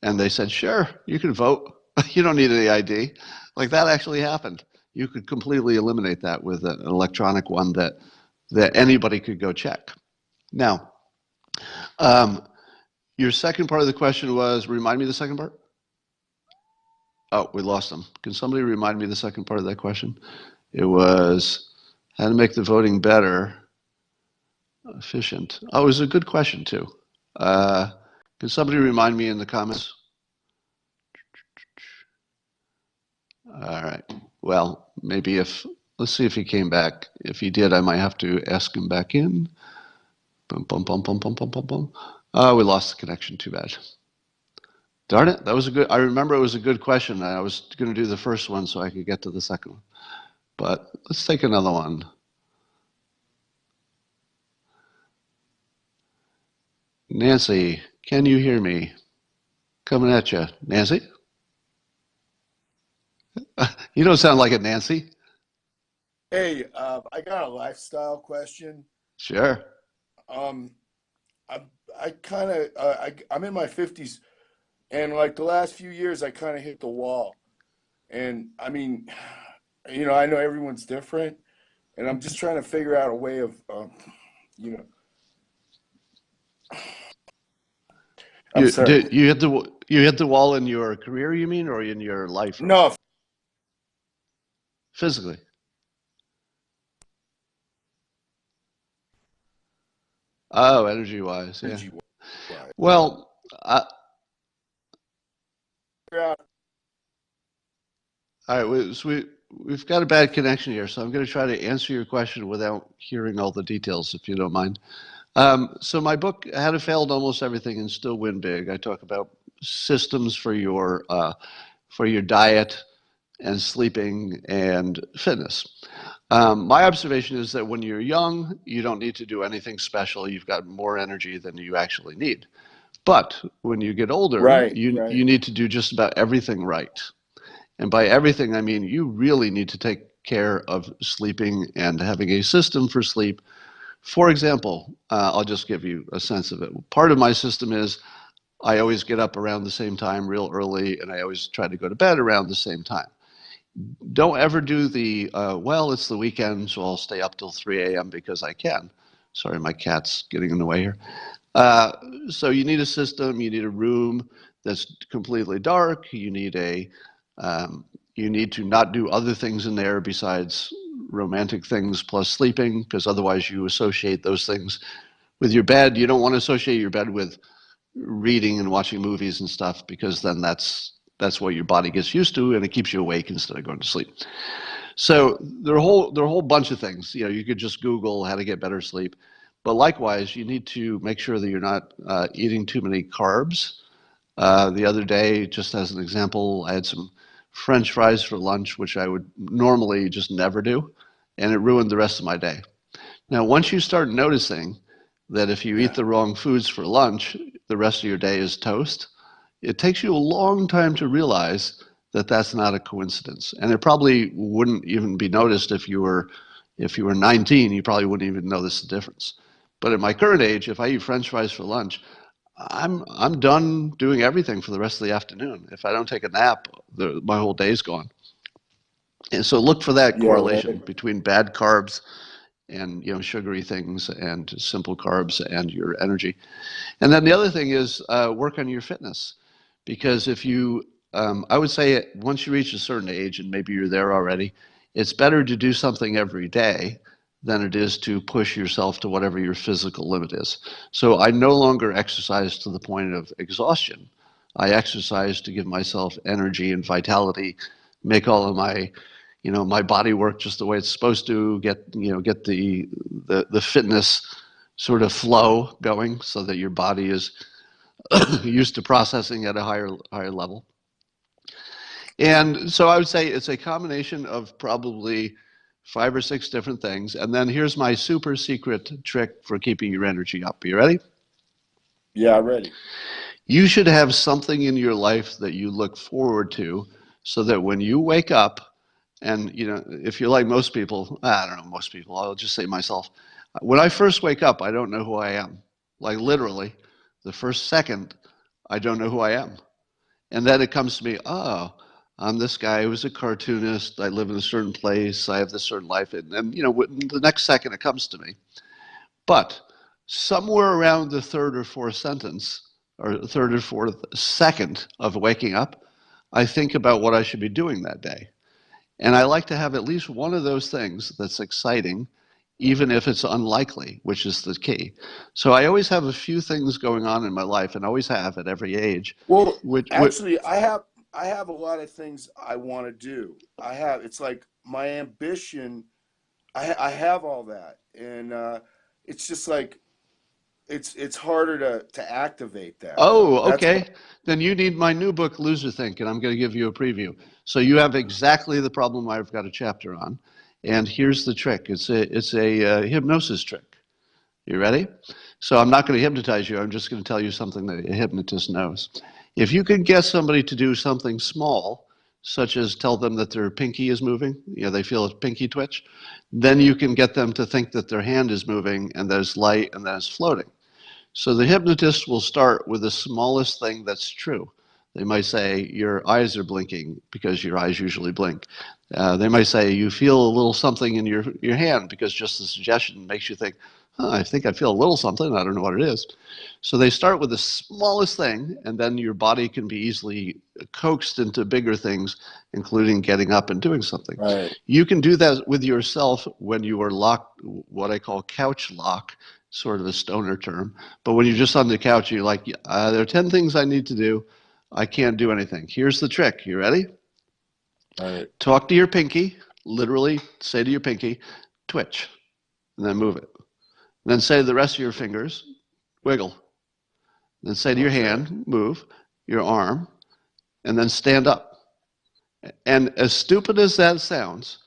A: and they said, sure, you can vote. You don't need any ID. Like that actually happened. You could completely eliminate that with an electronic one that anybody could go check. Now, your second part of the question was, remind me the second part? Oh, we lost them. Can somebody remind me the second part of that question? It was how to make the voting better, efficient. Oh, it was a good question too. Can somebody remind me in the comments? All right. Well, maybe let's see if he came back. If he did, I might have to ask him back in. Boom, boom, boom, boom, boom, boom, boom, boom. Oh, we lost the connection. Too bad. Darn it. That was I remember it was a good question. And I was going to do the first one so I could get to the second one. But let's take another one. Nancy, can you hear me? Coming at you. Nancy? You don't sound like it, Nancy.
M: Hey, I got a lifestyle question.
A: Sure.
M: I'm in my 50s, and like the last few years, I kind of hit the wall. And I mean, I know everyone's different, and I'm just trying to figure out a way of, I'm sorry.
A: You hit the wall in your career, you mean, or in your life?
M: No.
A: Physically. Oh, energy-wise, yeah. Well,
M: Yeah.
A: all right, so we've got a bad connection here, so I'm going to try to answer your question without hearing all the details, if you don't mind. So my book, How to Fail at Almost Everything and Still Win Big, I talk about systems for your diet and sleeping and fitness. My observation is that when you're young, you don't need to do anything special. You've got more energy than you actually need. But when you get older, you need to do just about everything right. And by everything, I mean you really need to take care of sleeping and having a system for sleep. For example, I'll just give you a sense of it. Part of my system is I always get up around the same time real early, and I always try to go to bed around the same time. Don't ever do well, it's the weekend, so I'll stay up till 3 a.m. because I can. Sorry, my cat's getting in the way here. So you need a system, you need a room that's completely dark, you need to not do other things in there besides romantic things plus sleeping, because otherwise you associate those things with your bed. You don't want to associate your bed with reading and watching movies and stuff, because then that's what your body gets used to, and it keeps you awake instead of going to sleep. So there are a whole bunch of things. You could just Google how to get better sleep, but likewise, you need to make sure that you're not eating too many carbs. The other day, just as an example, I had some French fries for lunch, which I would normally just never do, and it ruined the rest of my day. Now, once you start noticing that if you eat the wrong foods for lunch, the rest of your day is toast, it takes you a long time to realize that that's not a coincidence. And it probably wouldn't even be noticed if you were 19, you probably wouldn't even notice the difference. But at my current age, if I eat French fries for lunch, I'm done doing everything for the rest of the afternoon. If I don't take a nap, my whole day's gone. And so look for that
M: Yeah,
A: correlation
M: right.
A: between bad carbs and sugary things and simple carbs and your energy. And then the other thing is work on your fitness, because if you, I would say once you reach a certain age, and maybe you're there already, it's better to do something every day than it is to push yourself to whatever your physical limit is. So I no longer exercise to the point of exhaustion. I exercise to give myself energy and vitality, make all of my my body work just the way it's supposed to, get the fitness sort of flow going so that your body is used to processing at a higher level. And so I would say it's a combination of probably 5 or 6 different things. And then here's my super secret trick for keeping your energy up. You ready?
M: Yeah, ready.
A: You should have something in your life that you look forward to, so that when you wake up, and if you're like most people, I don't know, most people, I'll just say myself, when I first wake up, I don't know who I am. Like literally, the first second, I don't know who I am. And then it comes to me, oh, I'm this guy who's a cartoonist. I live in a certain place. I have this certain life. And the next second it comes to me. But somewhere around the third or fourth sentence, or third or fourth second of waking up, I think about what I should be doing that day. And I like to have at least one of those things that's exciting, even if it's unlikely, which is the key. So I always have a few things going on in my life, and always have at every age.
M: Well,
A: Which
M: actually, I have a lot of things I want to do. It's like my ambition. I have all that, and it's just like it's harder to activate that though.
A: Oh,
M: That's
A: okay. Then you need my new book, Loserthink, and I'm going to give you a preview. So you have exactly the problem I've got a chapter on. And here's the trick. It's a hypnosis trick. You ready? So I'm not going to hypnotize you. I'm just going to tell you something that a hypnotist knows. If you can get somebody to do something small, such as tell them that their pinky is moving, they feel a pinky twitch, then you can get them to think that their hand is moving and there's light and that it's floating. So the hypnotist will start with the smallest thing that's true. They might say, your eyes are blinking, because your eyes usually blink. They might say, you feel a little something in your hand, because just the suggestion makes you think, I think I feel a little something, I don't know what it is. So they start with the smallest thing, and then your body can be easily coaxed into bigger things, including getting up and doing something.
M: right.
A: You can do that with yourself when you are locked, what I call couch lock, sort of a stoner term. But when you're just on the couch, you're like, there are 10 things I need to do. I can't do anything. Here's the trick. You ready?
M: Right.
A: Talk to your pinky. Literally say to your pinky, twitch, and then move it. And then say to the rest of your fingers, wiggle. Then say to your
M: Okay.
A: hand, move, your arm, and then stand up. And as stupid as that sounds,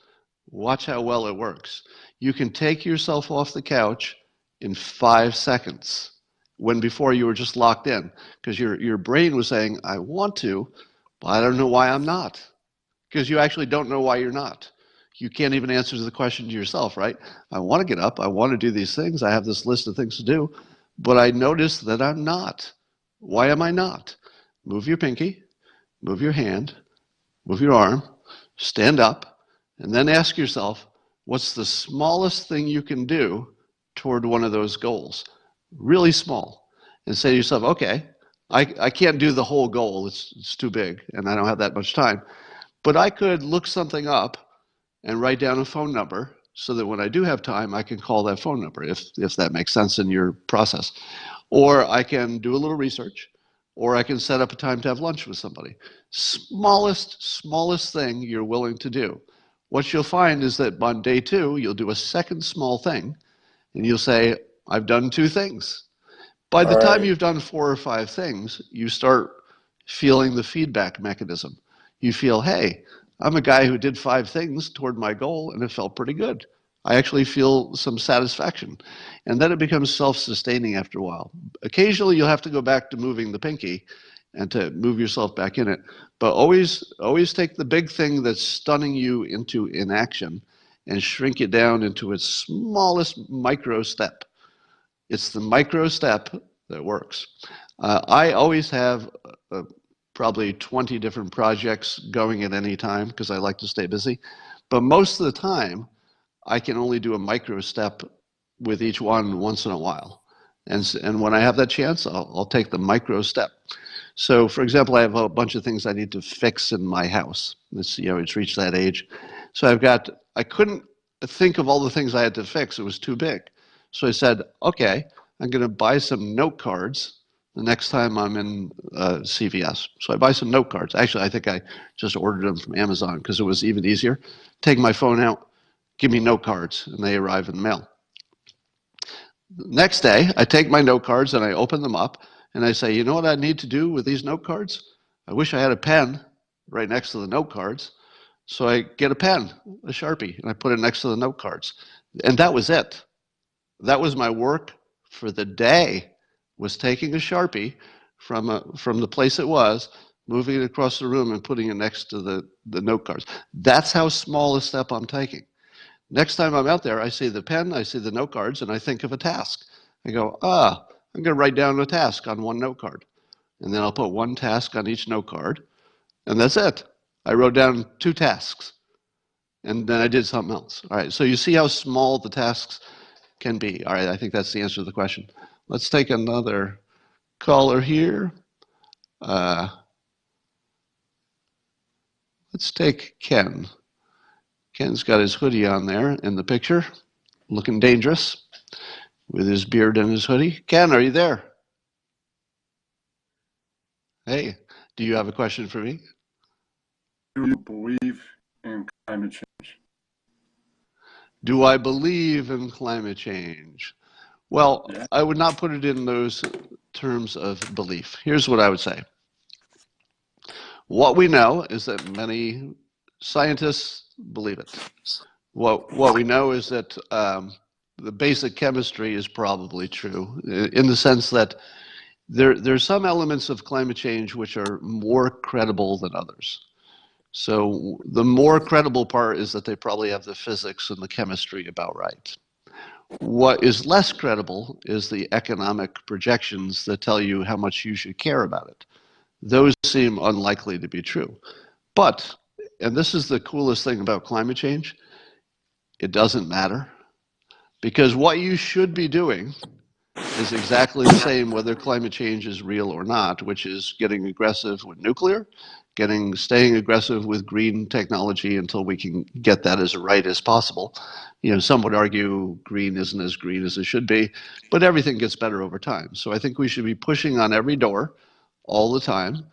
A: watch how well it works. You can take yourself off the couch in 5 seconds, when before you were just locked in, because your brain was saying, I want to, but I don't know why I'm not. Because you actually don't know why you're not. You can't even answer the question to yourself, right? I want to get up. I want to do these things. I have this list of things to do, but I notice that I'm not. Why am I not? Move your pinky, move your hand, move your arm, stand up, and then ask yourself, what's the smallest thing you can do toward one of those goals? Really small. And say to yourself, okay, I can't do the whole goal. It's too big, and I don't have that much time. But I could look something up and write down a phone number, so that when I do have time, I can call that phone number, if that makes sense in your process. Or I can do a little research, or I can set up a time to have lunch with somebody. Smallest thing you're willing to do. What you'll find is that on day 2, you'll do a second small thing, and you'll say, I've done 2 things. By the
M: All
A: time
M: right.
A: you've done 4 or 5 things, you start feeling the feedback mechanism. You feel, hey, I'm a guy who did 5 things toward my goal, and it felt pretty good. I actually feel some satisfaction. And then it becomes self-sustaining after a while. Occasionally, you'll have to go back to moving the pinky and to move yourself back in it. But always take the big thing that's stunning you into inaction and shrink it down into its smallest micro step. It's the micro step that works. I always have probably 20 different projects going at any time because I like to stay busy. But most of the time, I can only do a micro step with each one once in a while. And when I have that chance, I'll take the micro step. So, for example, I have a bunch of things I need to fix in my house. It's reached that age. So I couldn't think of all the things I had to fix. It was too big. So I said, okay, I'm going to buy some note cards the next time I'm in CVS. So I buy some note cards. Actually, I think I just ordered them from Amazon because it was even easier. Take my phone out, give me note cards, and they arrive in the mail. Next day, I take my note cards and I open them up and I say, you know what I need to do with these note cards? I wish I had a pen right next to the note cards. So I get a pen, a Sharpie, and I put it next to the note cards. And that was it. That was my work for the day, was taking a Sharpie from the place it was, moving it across the room and putting it next to the note cards. That's how small a step I'm taking. Next time I'm out there, I see the pen, I see the note cards, and I think of a task. I go, I'm going to write down a task on one note card. And then I'll put one task on each note card, and that's it. I wrote down 2 tasks, and then I did something else. All right, so you see how small the tasks can be. All right, I think that's the answer to the question. Let's take another caller here. Let's take Ken. Ken's got his hoodie on there in the picture, looking dangerous with his beard and his hoodie. Ken, are you there? Hey, do you have a question for me?
N: Do you believe in climate change?
A: Do I believe in climate change? Well,
N: Yeah.
A: I would not put it in those terms of belief. Here's what I would say. What we know is that many scientists believe it. What we know is that the basic chemistry is probably true in the sense that there's some elements of climate change which are more credible than others. So the more credible part is that they probably have the physics and the chemistry about right. What is less credible is the economic projections that tell you how much you should care about it. Those seem unlikely to be true. But, and this is the coolest thing about climate change, it doesn't matter. Because what you should be doing is exactly the same whether climate change is real or not, which is getting aggressive with nuclear, staying aggressive with green technology until we can get that as right as possible. Some would argue green isn't as green as it should be, but everything gets better over time. So I think we should be pushing on every door all the time,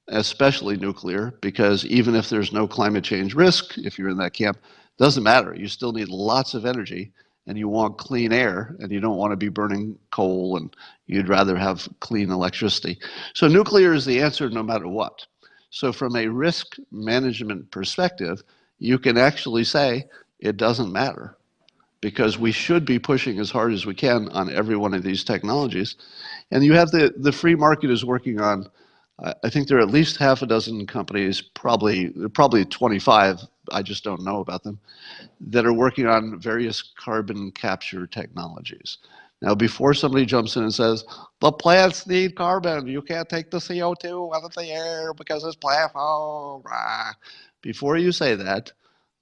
A: especially nuclear, because even if there's no climate change risk, if you're in that camp, doesn't matter. You still need lots of energy, and you want clean air, and you don't want to be burning coal, and you'd rather have clean electricity. So nuclear is the answer no matter what. So from a risk management perspective, you can actually say it doesn't matter, because we should be pushing as hard as we can on every one of these technologies. And you have the free market is working on, I think there are at least half a dozen companies, probably 25, I just don't know about them, that are working on various carbon capture technologies. Now, before somebody jumps in and says, the plants need carbon, you can't take the CO2 out of the air because it's plant, before you say that,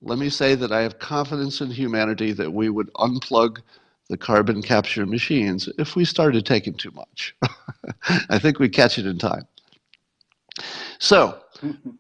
A: let me say that I have confidence in humanity that we would unplug the carbon capture machines if we started taking too much. I think we catch it in time. So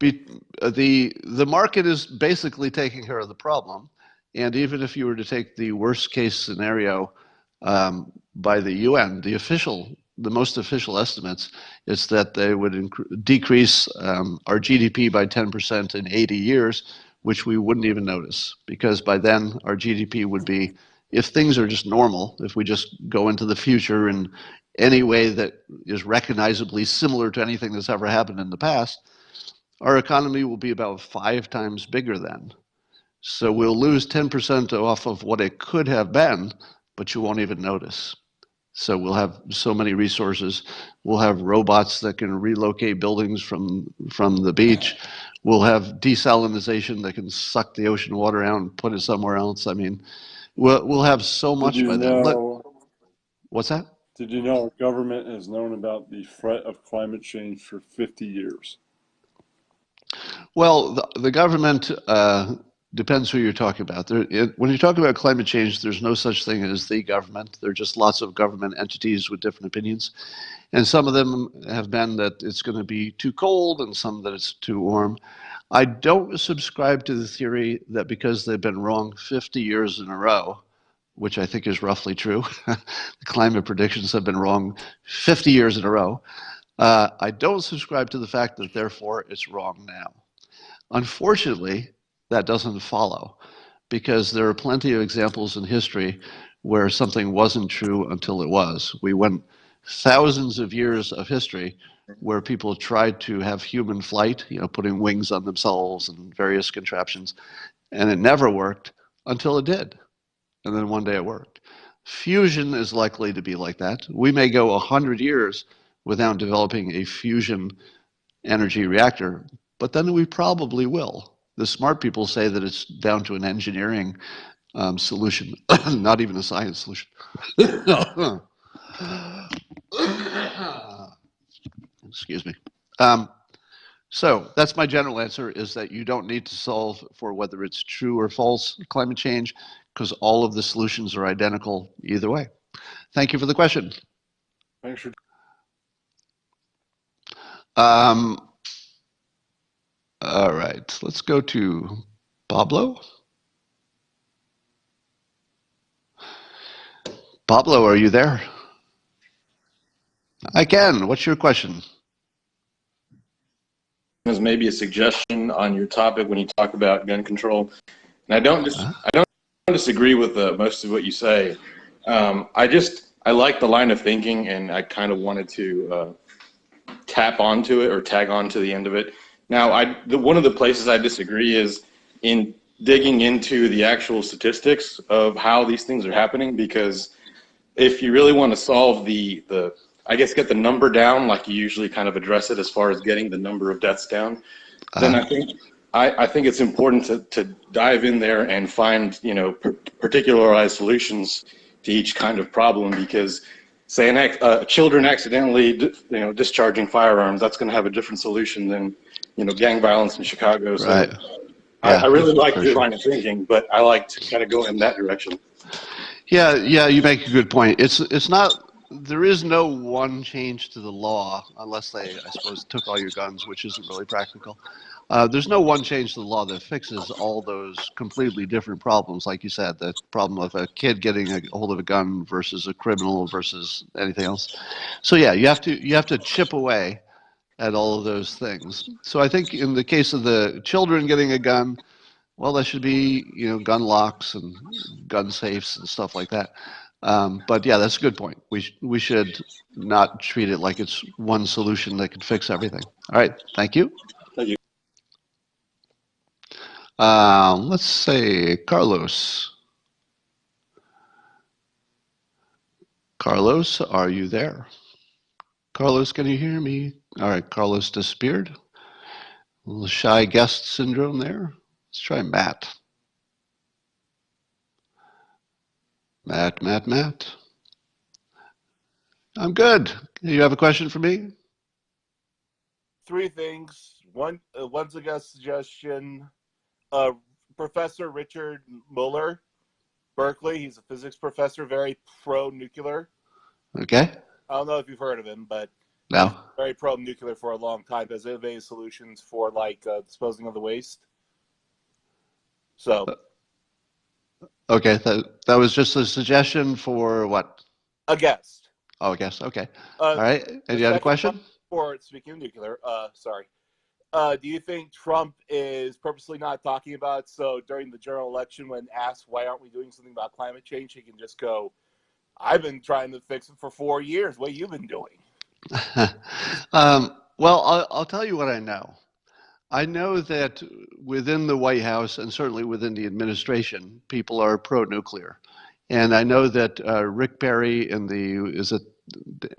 A: the market is basically taking care of the problem. And even if you were to take the worst case scenario by the UN, the most official estimates is that they would decrease our GDP by 10% in 80 years, which we wouldn't even notice, because by then our GDP would be, if things are just normal, if we just go into the future in any way that is recognizably similar to anything that's ever happened in the past, our economy will be about 5 times bigger then. So we'll lose 10% off of what it could have been, but you won't even notice. So we'll have so many resources. We'll have robots that can relocate buildings from the beach. We'll have desalinization that can suck the ocean water out and put it somewhere else. I mean, we'll have so much by then. What's that?
N: Did you know our government has known about the threat of climate change for 50 years?
A: Well, the government depends who you're talking about. When you're talking about climate change, there's no such thing as the government. There are just lots of government entities with different opinions. And some of them have been that it's going to be too cold and some that it's too warm. I don't subscribe to the theory that because they've been wrong 50 years in a row, which I think is roughly true, the climate predictions have been wrong 50 years in a row. I don't subscribe to the fact that therefore it's wrong now. Unfortunately, that doesn't follow because there are plenty of examples in history where something wasn't true until it was. We went thousands of years of history where people tried to have human flight, putting wings on themselves and various contraptions, and it never worked until it did. And then one day it worked. Fusion is likely to be like that. We may go 100 years without developing a fusion energy reactor, but then we probably will. The smart people say that it's down to an engineering solution, not even a science solution. Excuse me. So that's my general answer, is that you don't need to solve for whether it's true or false climate change, because all of the solutions are identical either way. Thank you for the question.
N: Thanks for.
A: All right, let's go to Pablo. Pablo, are you there? I can. What's your question?
O: As maybe a suggestion on your topic when you talk about gun control, and I don't disagree with most of what you say. I like the line of thinking, and I kind of wanted to tap onto it or tag on to the end of it. Now, one of the places I disagree is in digging into the actual statistics of how these things are happening, because if you really want to solve I guess get the number down, like you usually kind of address it as far as getting the number of deaths down, then I think it's important to dive in there and find, particularized solutions to each kind of problem, because say children accidentally, discharging firearms, that's going to have a different solution than, gang violence in Chicago. So
A: right.
O: I really like your line of thinking, but I like to kind of go in that direction.
A: Yeah, you make a good point. It's not. There is no one change to the law, unless they, I suppose, took all your guns, which isn't really practical. There's no one change to the law that fixes all those completely different problems, like you said, the problem of a kid getting a hold of a gun versus a criminal versus anything else. So yeah, you have to chip away at all of those things. So I think in the case of the children getting a gun, well, there should be gun locks and gun safes and stuff like that. But yeah, that's a good point. We should not treat it like it's one solution that can fix everything. All right, thank you.
O: Thank you.
A: Let's say Carlos. Carlos, are you there? Carlos, can you hear me? All right, Carlos disappeared. A little shy guest syndrome there. Let's try Matt. Matt. I'm good. You have a question for me?
M: Three things. One's a suggestion. Professor Richard Muller, Berkeley. He's a physics professor, very pro-nuclear.
A: Okay.
M: I don't know if you've heard of him, but
A: no.
M: He's very pro-nuclear for a long time. Has innovative solutions for disposing of the waste. So.
A: Okay, that was just a suggestion for what?
M: A guest.
A: Oh, a guest. Okay. All right. And you had a question?
M: Speaking of nuclear, do you think Trump is purposely not talking about it, so during the general election when asked why aren't we doing something about climate change, he can just go, I've been trying to fix it for 4 years. What have you been doing?
A: Well, I'll tell you what I know. I know that within the White House and certainly within the administration, people are pro-nuclear. And I know that Rick Perry in the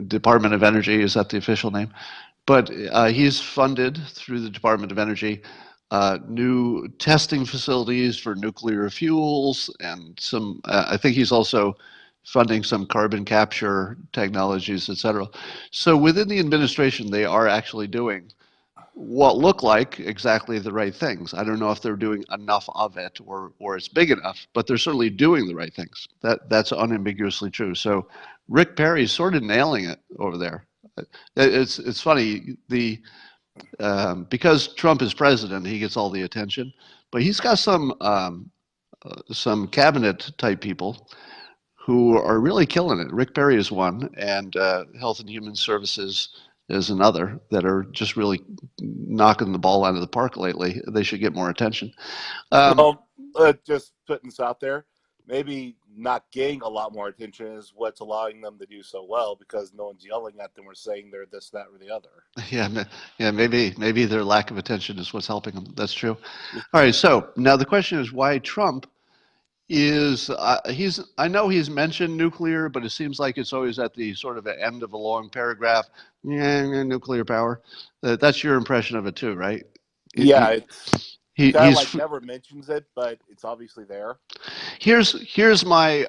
A: Department of Energy, is that the official name? But he's funded through the Department of Energy new testing facilities for nuclear fuels, and some. I think he's also funding some carbon capture technologies, et cetera. So within the administration, they are actually doing what look like exactly the right things. I don't know if they're doing enough of it or it's big enough, but they're certainly doing the right things. That's unambiguously true. So Rick Perry's sort of nailing it over there. It's funny because Trump is president, he gets all the attention, but he's got some cabinet type people who are really killing it. Rick Perry is one, and Health and Human Services is another that are just really knocking the ball out of the park lately. They should get more attention.
M: Well, just putting this out there, maybe not getting a lot more attention is what's allowing them to do so well, because no one's yelling at them or saying they're this, that, or the other.
A: Yeah, maybe their lack of attention is what's helping them. That's true. All right, so now the question is why Trump is I know he's mentioned nuclear, but it seems like it's always at the sort of end of a long paragraph. Yeah, nuclear power. That's your impression of it too, right?
M: Yeah, he kind of
A: He's
M: like never mentions it, but it's obviously there.
A: here's my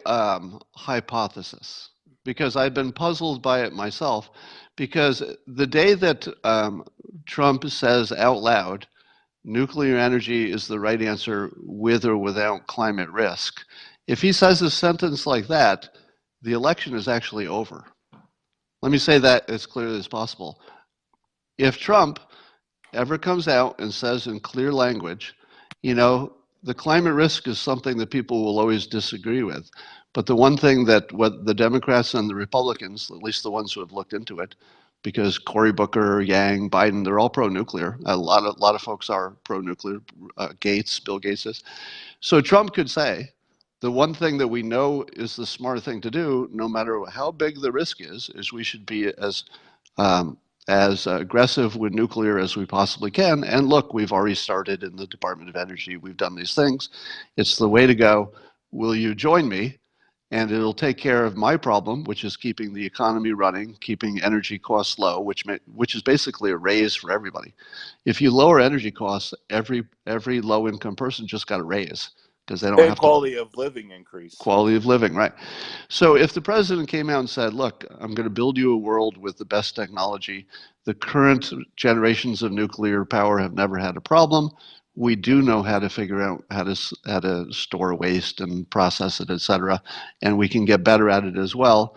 A: hypothesis, because I've been puzzled by it myself, because the day that Trump says out loud nuclear energy is the right answer with or without climate risk, if he says a sentence like that, the election is actually over. Let me say that as clearly as possible. If Trump ever comes out and says in clear language, the climate risk is something that people will always disagree with. But the one thing that what the Democrats and the Republicans, at least the ones who have looked into it, because Cory Booker, Yang, Biden, they're all pro-nuclear. A lot of folks are pro-nuclear. Bill Gates is. So Trump could say, the one thing that we know is the smart thing to do, no matter how big the risk is we should be as aggressive with nuclear as we possibly can. And look, we've already started in the Department of Energy. We've done these things. It's the way to go. Will you join me? And it'll take care of my problem, which is keeping the economy running, keeping energy costs low, which is basically a raise for everybody. If you lower energy costs, every low-income person just got a raise because they don't have
M: quality of living increase.
A: Quality of living, right? So if the president came out and said, "Look, I'm going to build you a world with the best technology. The current generations of nuclear power have never had a problem. We do know how to figure out how to store waste and process it, et cetera, and we can get better at it as well.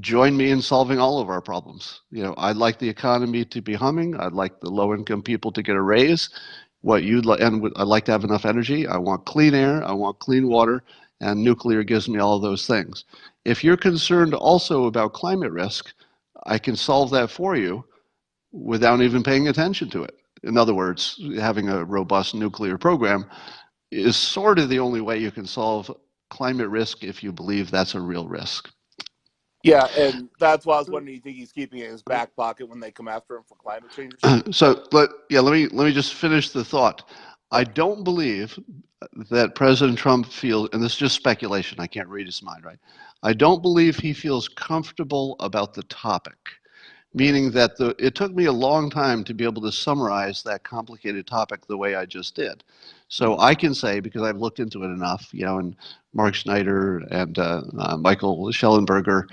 A: Join me in solving all of our problems. I'd like the economy to be humming. I'd like the low-income people to get a raise. And I'd like to have enough energy. I want clean air. I want clean water, and nuclear gives me all of those things. If you're concerned also about climate risk, I can solve that for you without even paying attention to it." In other words, having a robust nuclear program is sort of the only way you can solve climate risk if you believe that's a real risk.
M: Yeah, and that's why I was wondering, do you think he's keeping it in his back pocket when they come after him for climate change?
A: So let me just finish the thought. I don't believe that President Trump feels, and this is just speculation, I can't read his mind, right? I don't believe he feels comfortable about the topic, meaning that it took me a long time to be able to summarize that complicated topic the way I just did. So I can say, because I've looked into it enough, and Mark Schneider and Michael Schellenberger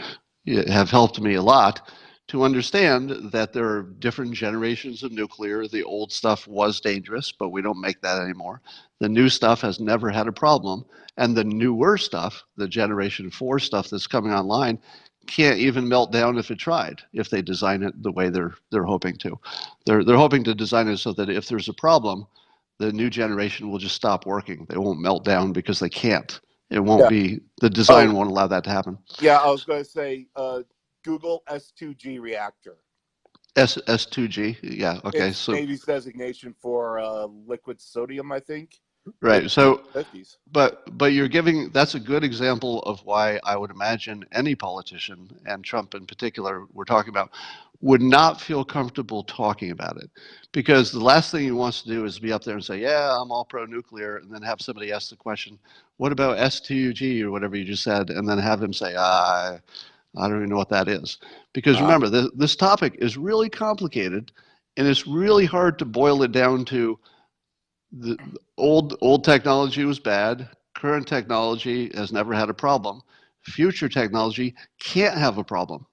A: have helped me a lot to understand that there are different generations of nuclear. The old stuff was dangerous, but we don't make that anymore. The new stuff has never had a problem. And the newer stuff, the Generation 4 stuff that's coming online, can't even melt down if it tried, if they design it the way they're hoping to. They're hoping to design it so that if there's a problem, the new generation will just stop working. They won't melt down because they can't. It won't be, the design won't allow that to happen.
M: Yeah, I was going to say, Google S2G reactor.
A: S2G, yeah, okay.
M: It's Navy's designation for liquid sodium, I think.
A: Right. So,
M: 50s.
A: but that's a good example of why I would imagine any politician, and Trump in particular, we're talking about, would not feel comfortable talking about it, because the last thing he wants to do is be up there and say, "Yeah, I'm all pro-nuclear," and then have somebody ask the question, "What about S2G or whatever you just said?" and then have him say, I don't even know what that is. Because remember, this topic is really complicated, and it's really hard to boil it down to the old technology was bad. Current technology has never had a problem. future technology can't have a problem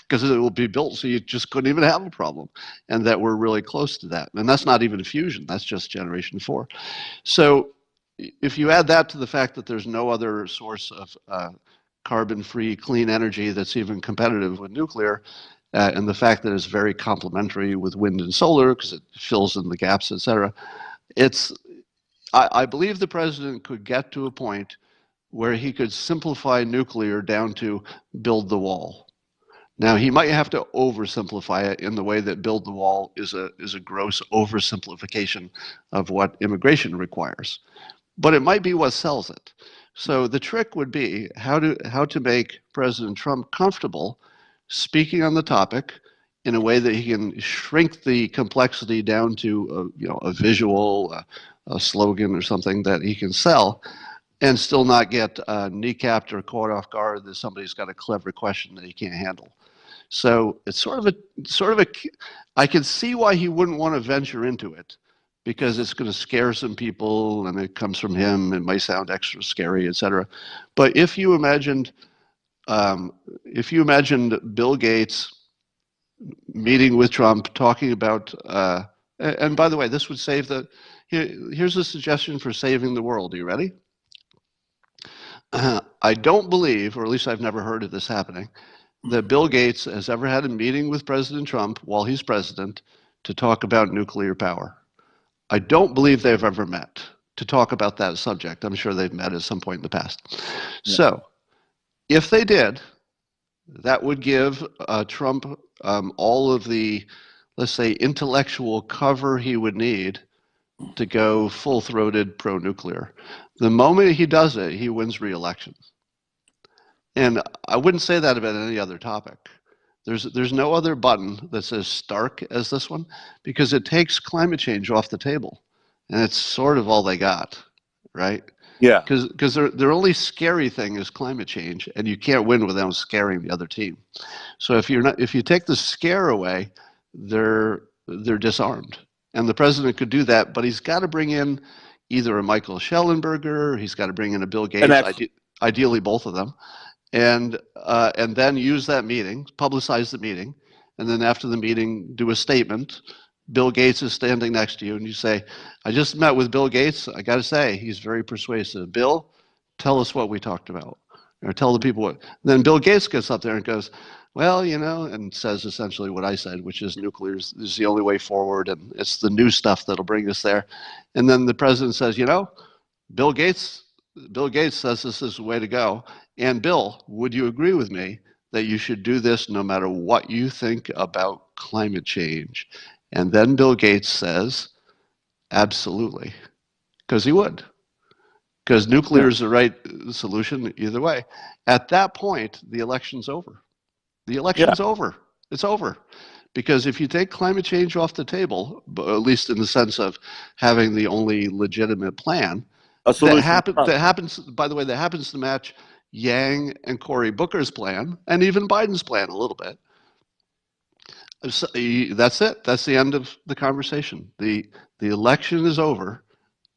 A: because it will be built so you just couldn't even have a problem, and that we're really close to that. And that's not even fusion, that's just generation 4. So if you add that to the fact that there's no other source of carbon-free clean energy that's even competitive with nuclear, and the fact that it's very complementary with wind and solar because it fills in the gaps, et cetera, I believe the president could get to a point where he could simplify nuclear down to build the wall. Now, he might have to oversimplify it in the way that build the wall is a gross oversimplification of what immigration requires. But it might be what sells it. So the trick would be how to make President Trump comfortable speaking on the topic in a way that he can shrink the complexity down to a visual, a slogan or something that he can sell, and still not get kneecapped or caught off guard that somebody's got a clever question that he can't handle. So it's sort of a. I can see why he wouldn't want to venture into it, because it's going to scare some people, and it comes from him. It might sound extra scary, etc. But if you imagined Bill Gates meeting with Trump, talking about, and by the way, this would save the. Here's a suggestion for saving the world. Are you ready? I don't believe, or at least I've never heard of this happening, that Bill Gates has ever had a meeting with President Trump while he's president to talk about nuclear power. I don't believe they've ever met to talk about that subject. I'm sure they've met at some point in the past. Yeah. So if they did, that would give Trump all of the, let's say, intellectual cover he would need to go full-throated pro-nuclear. The moment he does it, he wins re-election. And I wouldn't say that about any other topic. There's no other button that says stark as this one, because it takes climate change off the table, and it's sort of all they got, right?
M: Yeah.
A: Because their only scary thing is climate change, and you can't win without scaring the other team. So if you take the scare away, they're disarmed, and the president could do that, but he's got to bring in either a Michael Schellenberger, he's got to bring in a Bill Gates, ideally both of them. And then use that meeting, publicize the meeting, and then after the meeting, do a statement. Bill Gates is standing next to you, and you say, I just met with Bill Gates. I got to say, he's very persuasive. Bill, tell us what we talked about, or tell the people what. Then Bill Gates gets up there and goes, well, and says essentially what I said, which is nuclear is the only way forward, and it's the new stuff that'll bring us there. And then the president says, Bill Gates says this is the way to go. And Bill, would you agree with me that you should do this no matter what you think about climate change? And then Bill Gates says, absolutely, because he would. Because nuclear is the right solution either way. At that point, the election's over. The election's over. It's over. Because if you take climate change off the table, at least in the sense of having the only legitimate plan, that happens, by the way, that happens to match Yang and Cory Booker's plan, and even Biden's plan a little bit. So, that's it. That's the end of the conversation. The election is over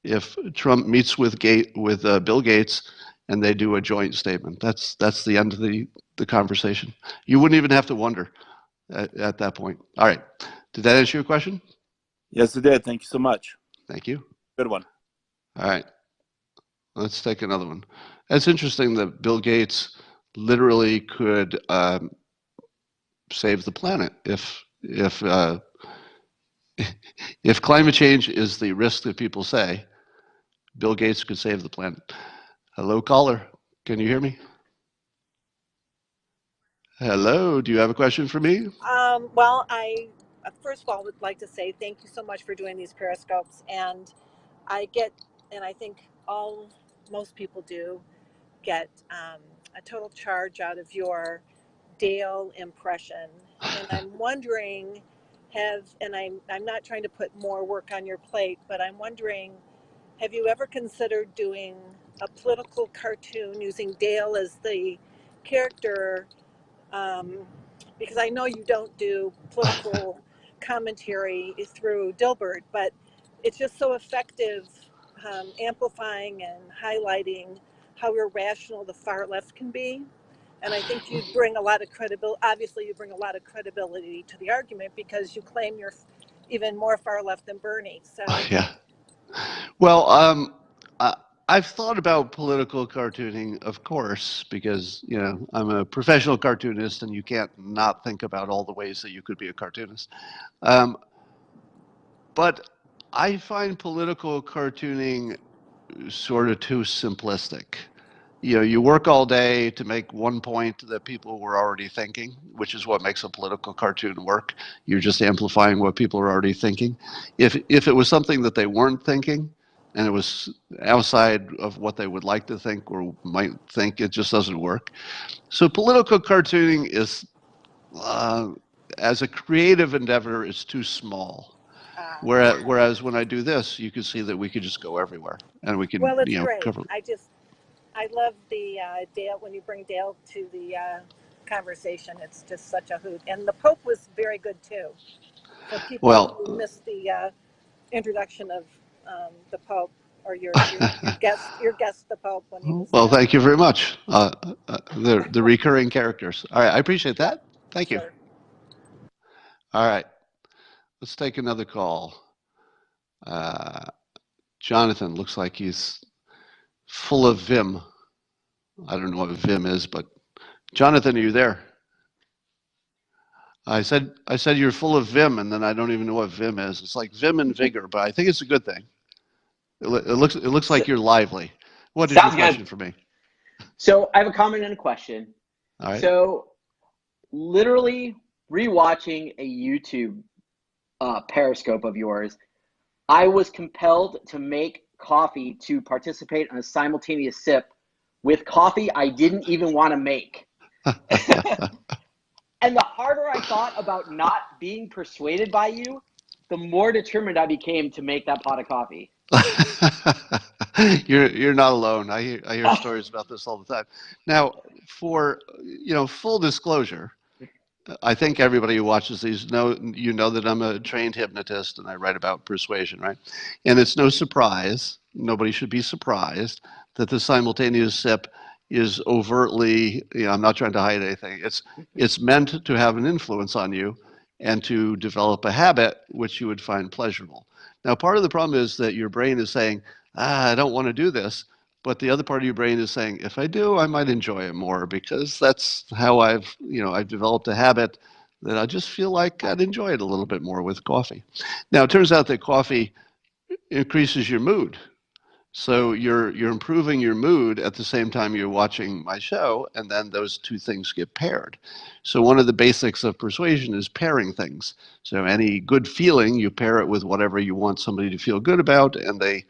A: if Trump meets with Bill Gates and they do a joint statement. That's the end of the conversation. You wouldn't even have to wonder at that point. All right. Did that answer your question?
M: Yes, it did. Thank you so much.
A: Thank you.
M: Good one.
A: All right. Let's take another one. It's interesting that Bill Gates literally could save the planet if climate change is the risk that people say. Bill Gates could save the planet. Hello, caller. Can you hear me? Hello. Do you have a question for me?
P: Well, I first of all would like to say thank you so much for doing these periscopes, and I think most people do get a total charge out of your Dale impression, and I'm wondering, I'm not trying to put more work on your plate, but I'm wondering, have you ever considered doing a political cartoon using Dale as the character? Because I know you don't do political commentary through Dilbert, but it's just so effective, amplifying and highlighting how irrational the far left can be. And I think you bring a lot of credibility. Obviously, you bring a lot of credibility to the argument because you claim you're even more far left than Bernie. So
A: Yeah. Well, I, I've thought about political cartooning, of course, because I'm a professional cartoonist, and you can't not think about all the ways that you could be a cartoonist. Um, but I find political cartooning sort of too simplistic. You work all day to make one point that people were already thinking, which is what makes a political cartoon work. You're just amplifying what people are already thinking. If it was something that they weren't thinking, and it was outside of what they would like to think or might think, it just doesn't work. So political cartooning is, as a creative endeavor, is too small. Whereas when I do this, you can see that we could just go everywhere, and we can,
P: well, it's great.
A: cover.
P: I love the Dale, when you bring Dale to the conversation. It's just such a hoot. And the Pope was very good too. For people who missed the introduction of the Pope, or your guest, the Pope, when he was.
A: Well, thank you very much. The recurring characters. All right, I appreciate that. Thank you.
P: Sure.
A: All right, let's take another call. Jonathan looks like he's full of vim. I don't know what vim is, but Jonathan, are you there? I said you're full of vim, and then I don't even know what vim is. It's like vim and vigor, but I think it's a good thing. It looks like you're lively. What is your question for me?
Q: So I have a comment and a question.
A: All right.
Q: So literally rewatching a YouTube Periscope of yours, I was compelled to make coffee to participate in a simultaneous sip with coffee I didn't even want to make. And the harder I thought about not being persuaded by you, the more determined I became to make that pot of coffee.
A: You're not alone. I hear stories about this all the time. Now, for full disclosure, I think everybody who watches these know that I'm a trained hypnotist and I write about persuasion, right? And it's no surprise, nobody should be surprised that the simultaneous sip is overtly, I'm not trying to hide anything. It's meant to have an influence on you and to develop a habit which you would find pleasurable. Now, part of the problem is that your brain is saying, I don't want to do this. But the other part of your brain is saying, if I do, I might enjoy it more, because that's how I've developed a habit that I just feel like I'd enjoy it a little bit more with coffee. Now, it turns out that coffee increases your mood. So you're improving your mood at the same time you're watching my show, and then those two things get paired. So one of the basics of persuasion is pairing things. So any good feeling, you pair it with whatever you want somebody to feel good about, and the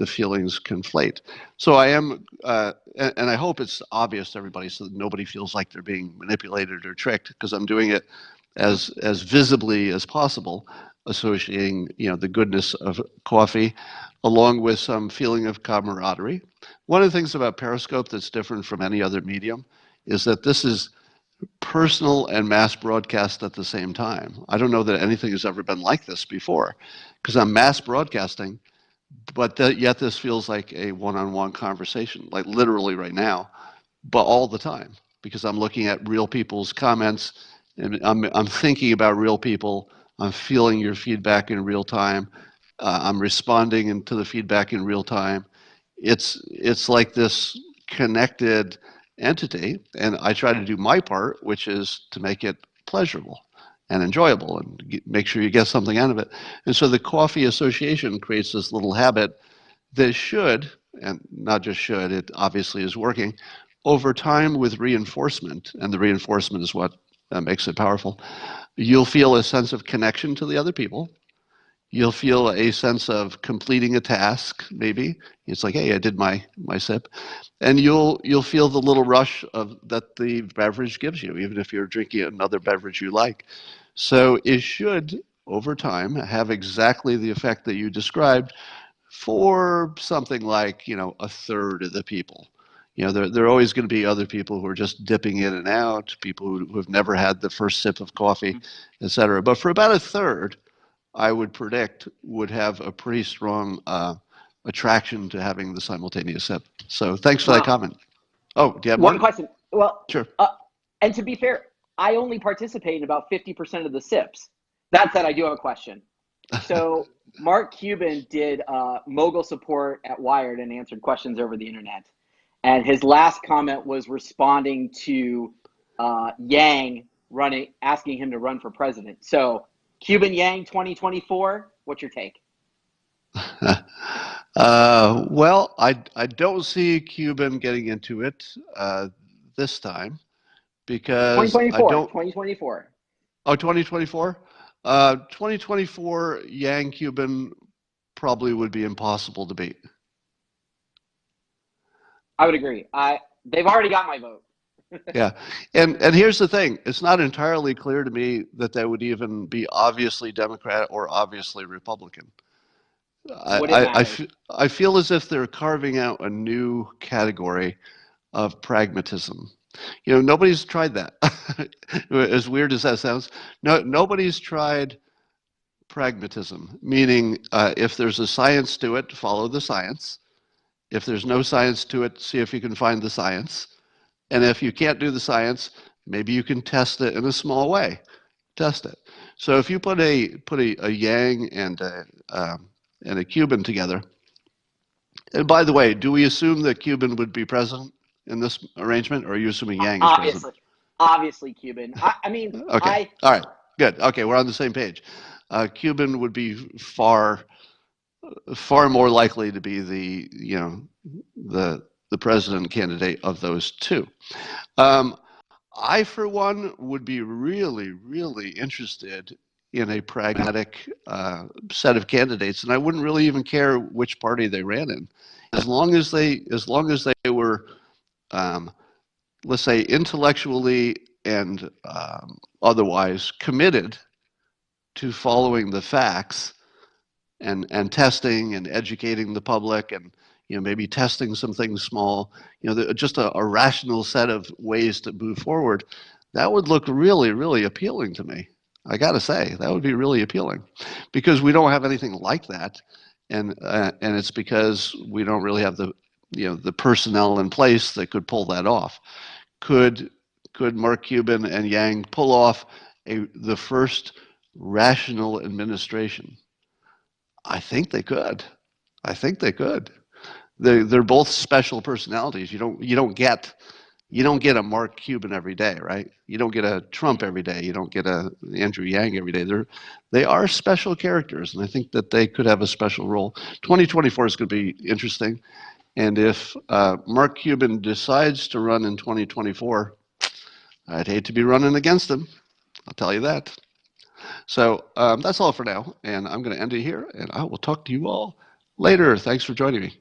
A: feelings conflate. So I am, and I hope it's obvious to everybody so that nobody feels like they're being manipulated or tricked, because I'm doing it as visibly as possible, associating the goodness of coffee along with some feeling of camaraderie. One of the things about Periscope that's different from any other medium is that this is personal and mass broadcast at the same time. I don't know that anything has ever been like this before, because I'm mass broadcasting, but yet this feels like a one-on-one conversation, like literally right now, but all the time, because I'm looking at real people's comments, and I'm thinking about real people. I'm feeling your feedback in real time. I'm responding to the feedback in real time. It's like this connected entity, and I try to do my part, which is to make it pleasurable and enjoyable and make sure you get something out of it. And so the coffee association creates this little habit that should, and not just should, it obviously is working, over time with reinforcement, and the reinforcement is what makes it powerful. You'll feel a sense of connection to the other people. You'll feel a sense of completing a task, maybe. It's like, hey, I did my sip. And you'll feel the little rush that the beverage gives you, even if you're drinking another beverage you like. So it should, over time, have exactly the effect that you described for something like, a third of the people. There are always going to be other people who are just dipping in and out, people who have never had the first sip of coffee, et cetera. But for about a third, I would predict, would have a pretty strong attraction to having the simultaneous sip. So thanks for that comment. Oh, do you have
Q: One
A: more?
Q: question. Well,
A: Sure.
Q: And to be fair, I only participate in about 50% of the SIPs. That said, I do have a question. So Mark Cuban did mogul support at Wired and answered questions over the internet. And his last comment was responding to Yang asking him to run for president. So Cuban Yang 2024, what's your take?
A: Well, I don't see Cuban getting into it this time because I
Q: 2024,
A: don't.
Q: 2024.
A: Oh, 2024? 2024, Yang Cuban probably would be impossible to beat.
Q: I would agree. They've already got my vote.
A: Yeah. And here's the thing. It's not entirely clear to me that they would even be obviously Democrat or obviously Republican. I feel as if they're carving out a new category of pragmatism. You know, nobody's tried that. As weird as that sounds, nobody's tried pragmatism, meaning if there's a science to it, follow the science. If there's no science to it, see if you can find the science. And if you can't do the science, maybe you can test it in a small way. Test it. So if you put a Yang and a Cuban together, and by the way, do we assume that Cuban would be president in this arrangement, or are you assuming Yang is president?
Q: Obviously Cuban. I mean,
A: Okay. All right. Good. Okay, we're on the same page. Cuban would be far more likely to be the president candidate of those two. I, for one, would be really, really interested in a pragmatic set of candidates, and I wouldn't really even care which party they ran in, as long as they were, let's say, intellectually and otherwise committed to following the facts and testing and educating the public and maybe testing some things small, just a rational set of ways to move forward. That would look really, really appealing to me. I got to say, that would be really appealing, because we don't have anything like that, and it's because we don't really have the personnel in place that could pull that off. Could Mark Cuban and Yang pull off the first rational administration? I think they could. They're both special personalities. You don't get a Mark Cuban every day, right? You don't get a Trump every day. You don't get a Andrew Yang every day. They are special characters, and I think that they could have a special role. 2024 is going to be interesting, and if Mark Cuban decides to run in 2024, I'd hate to be running against him. I'll tell you that. So that's all for now, and I'm going to end it here, and I will talk to you all later. Thanks for joining me.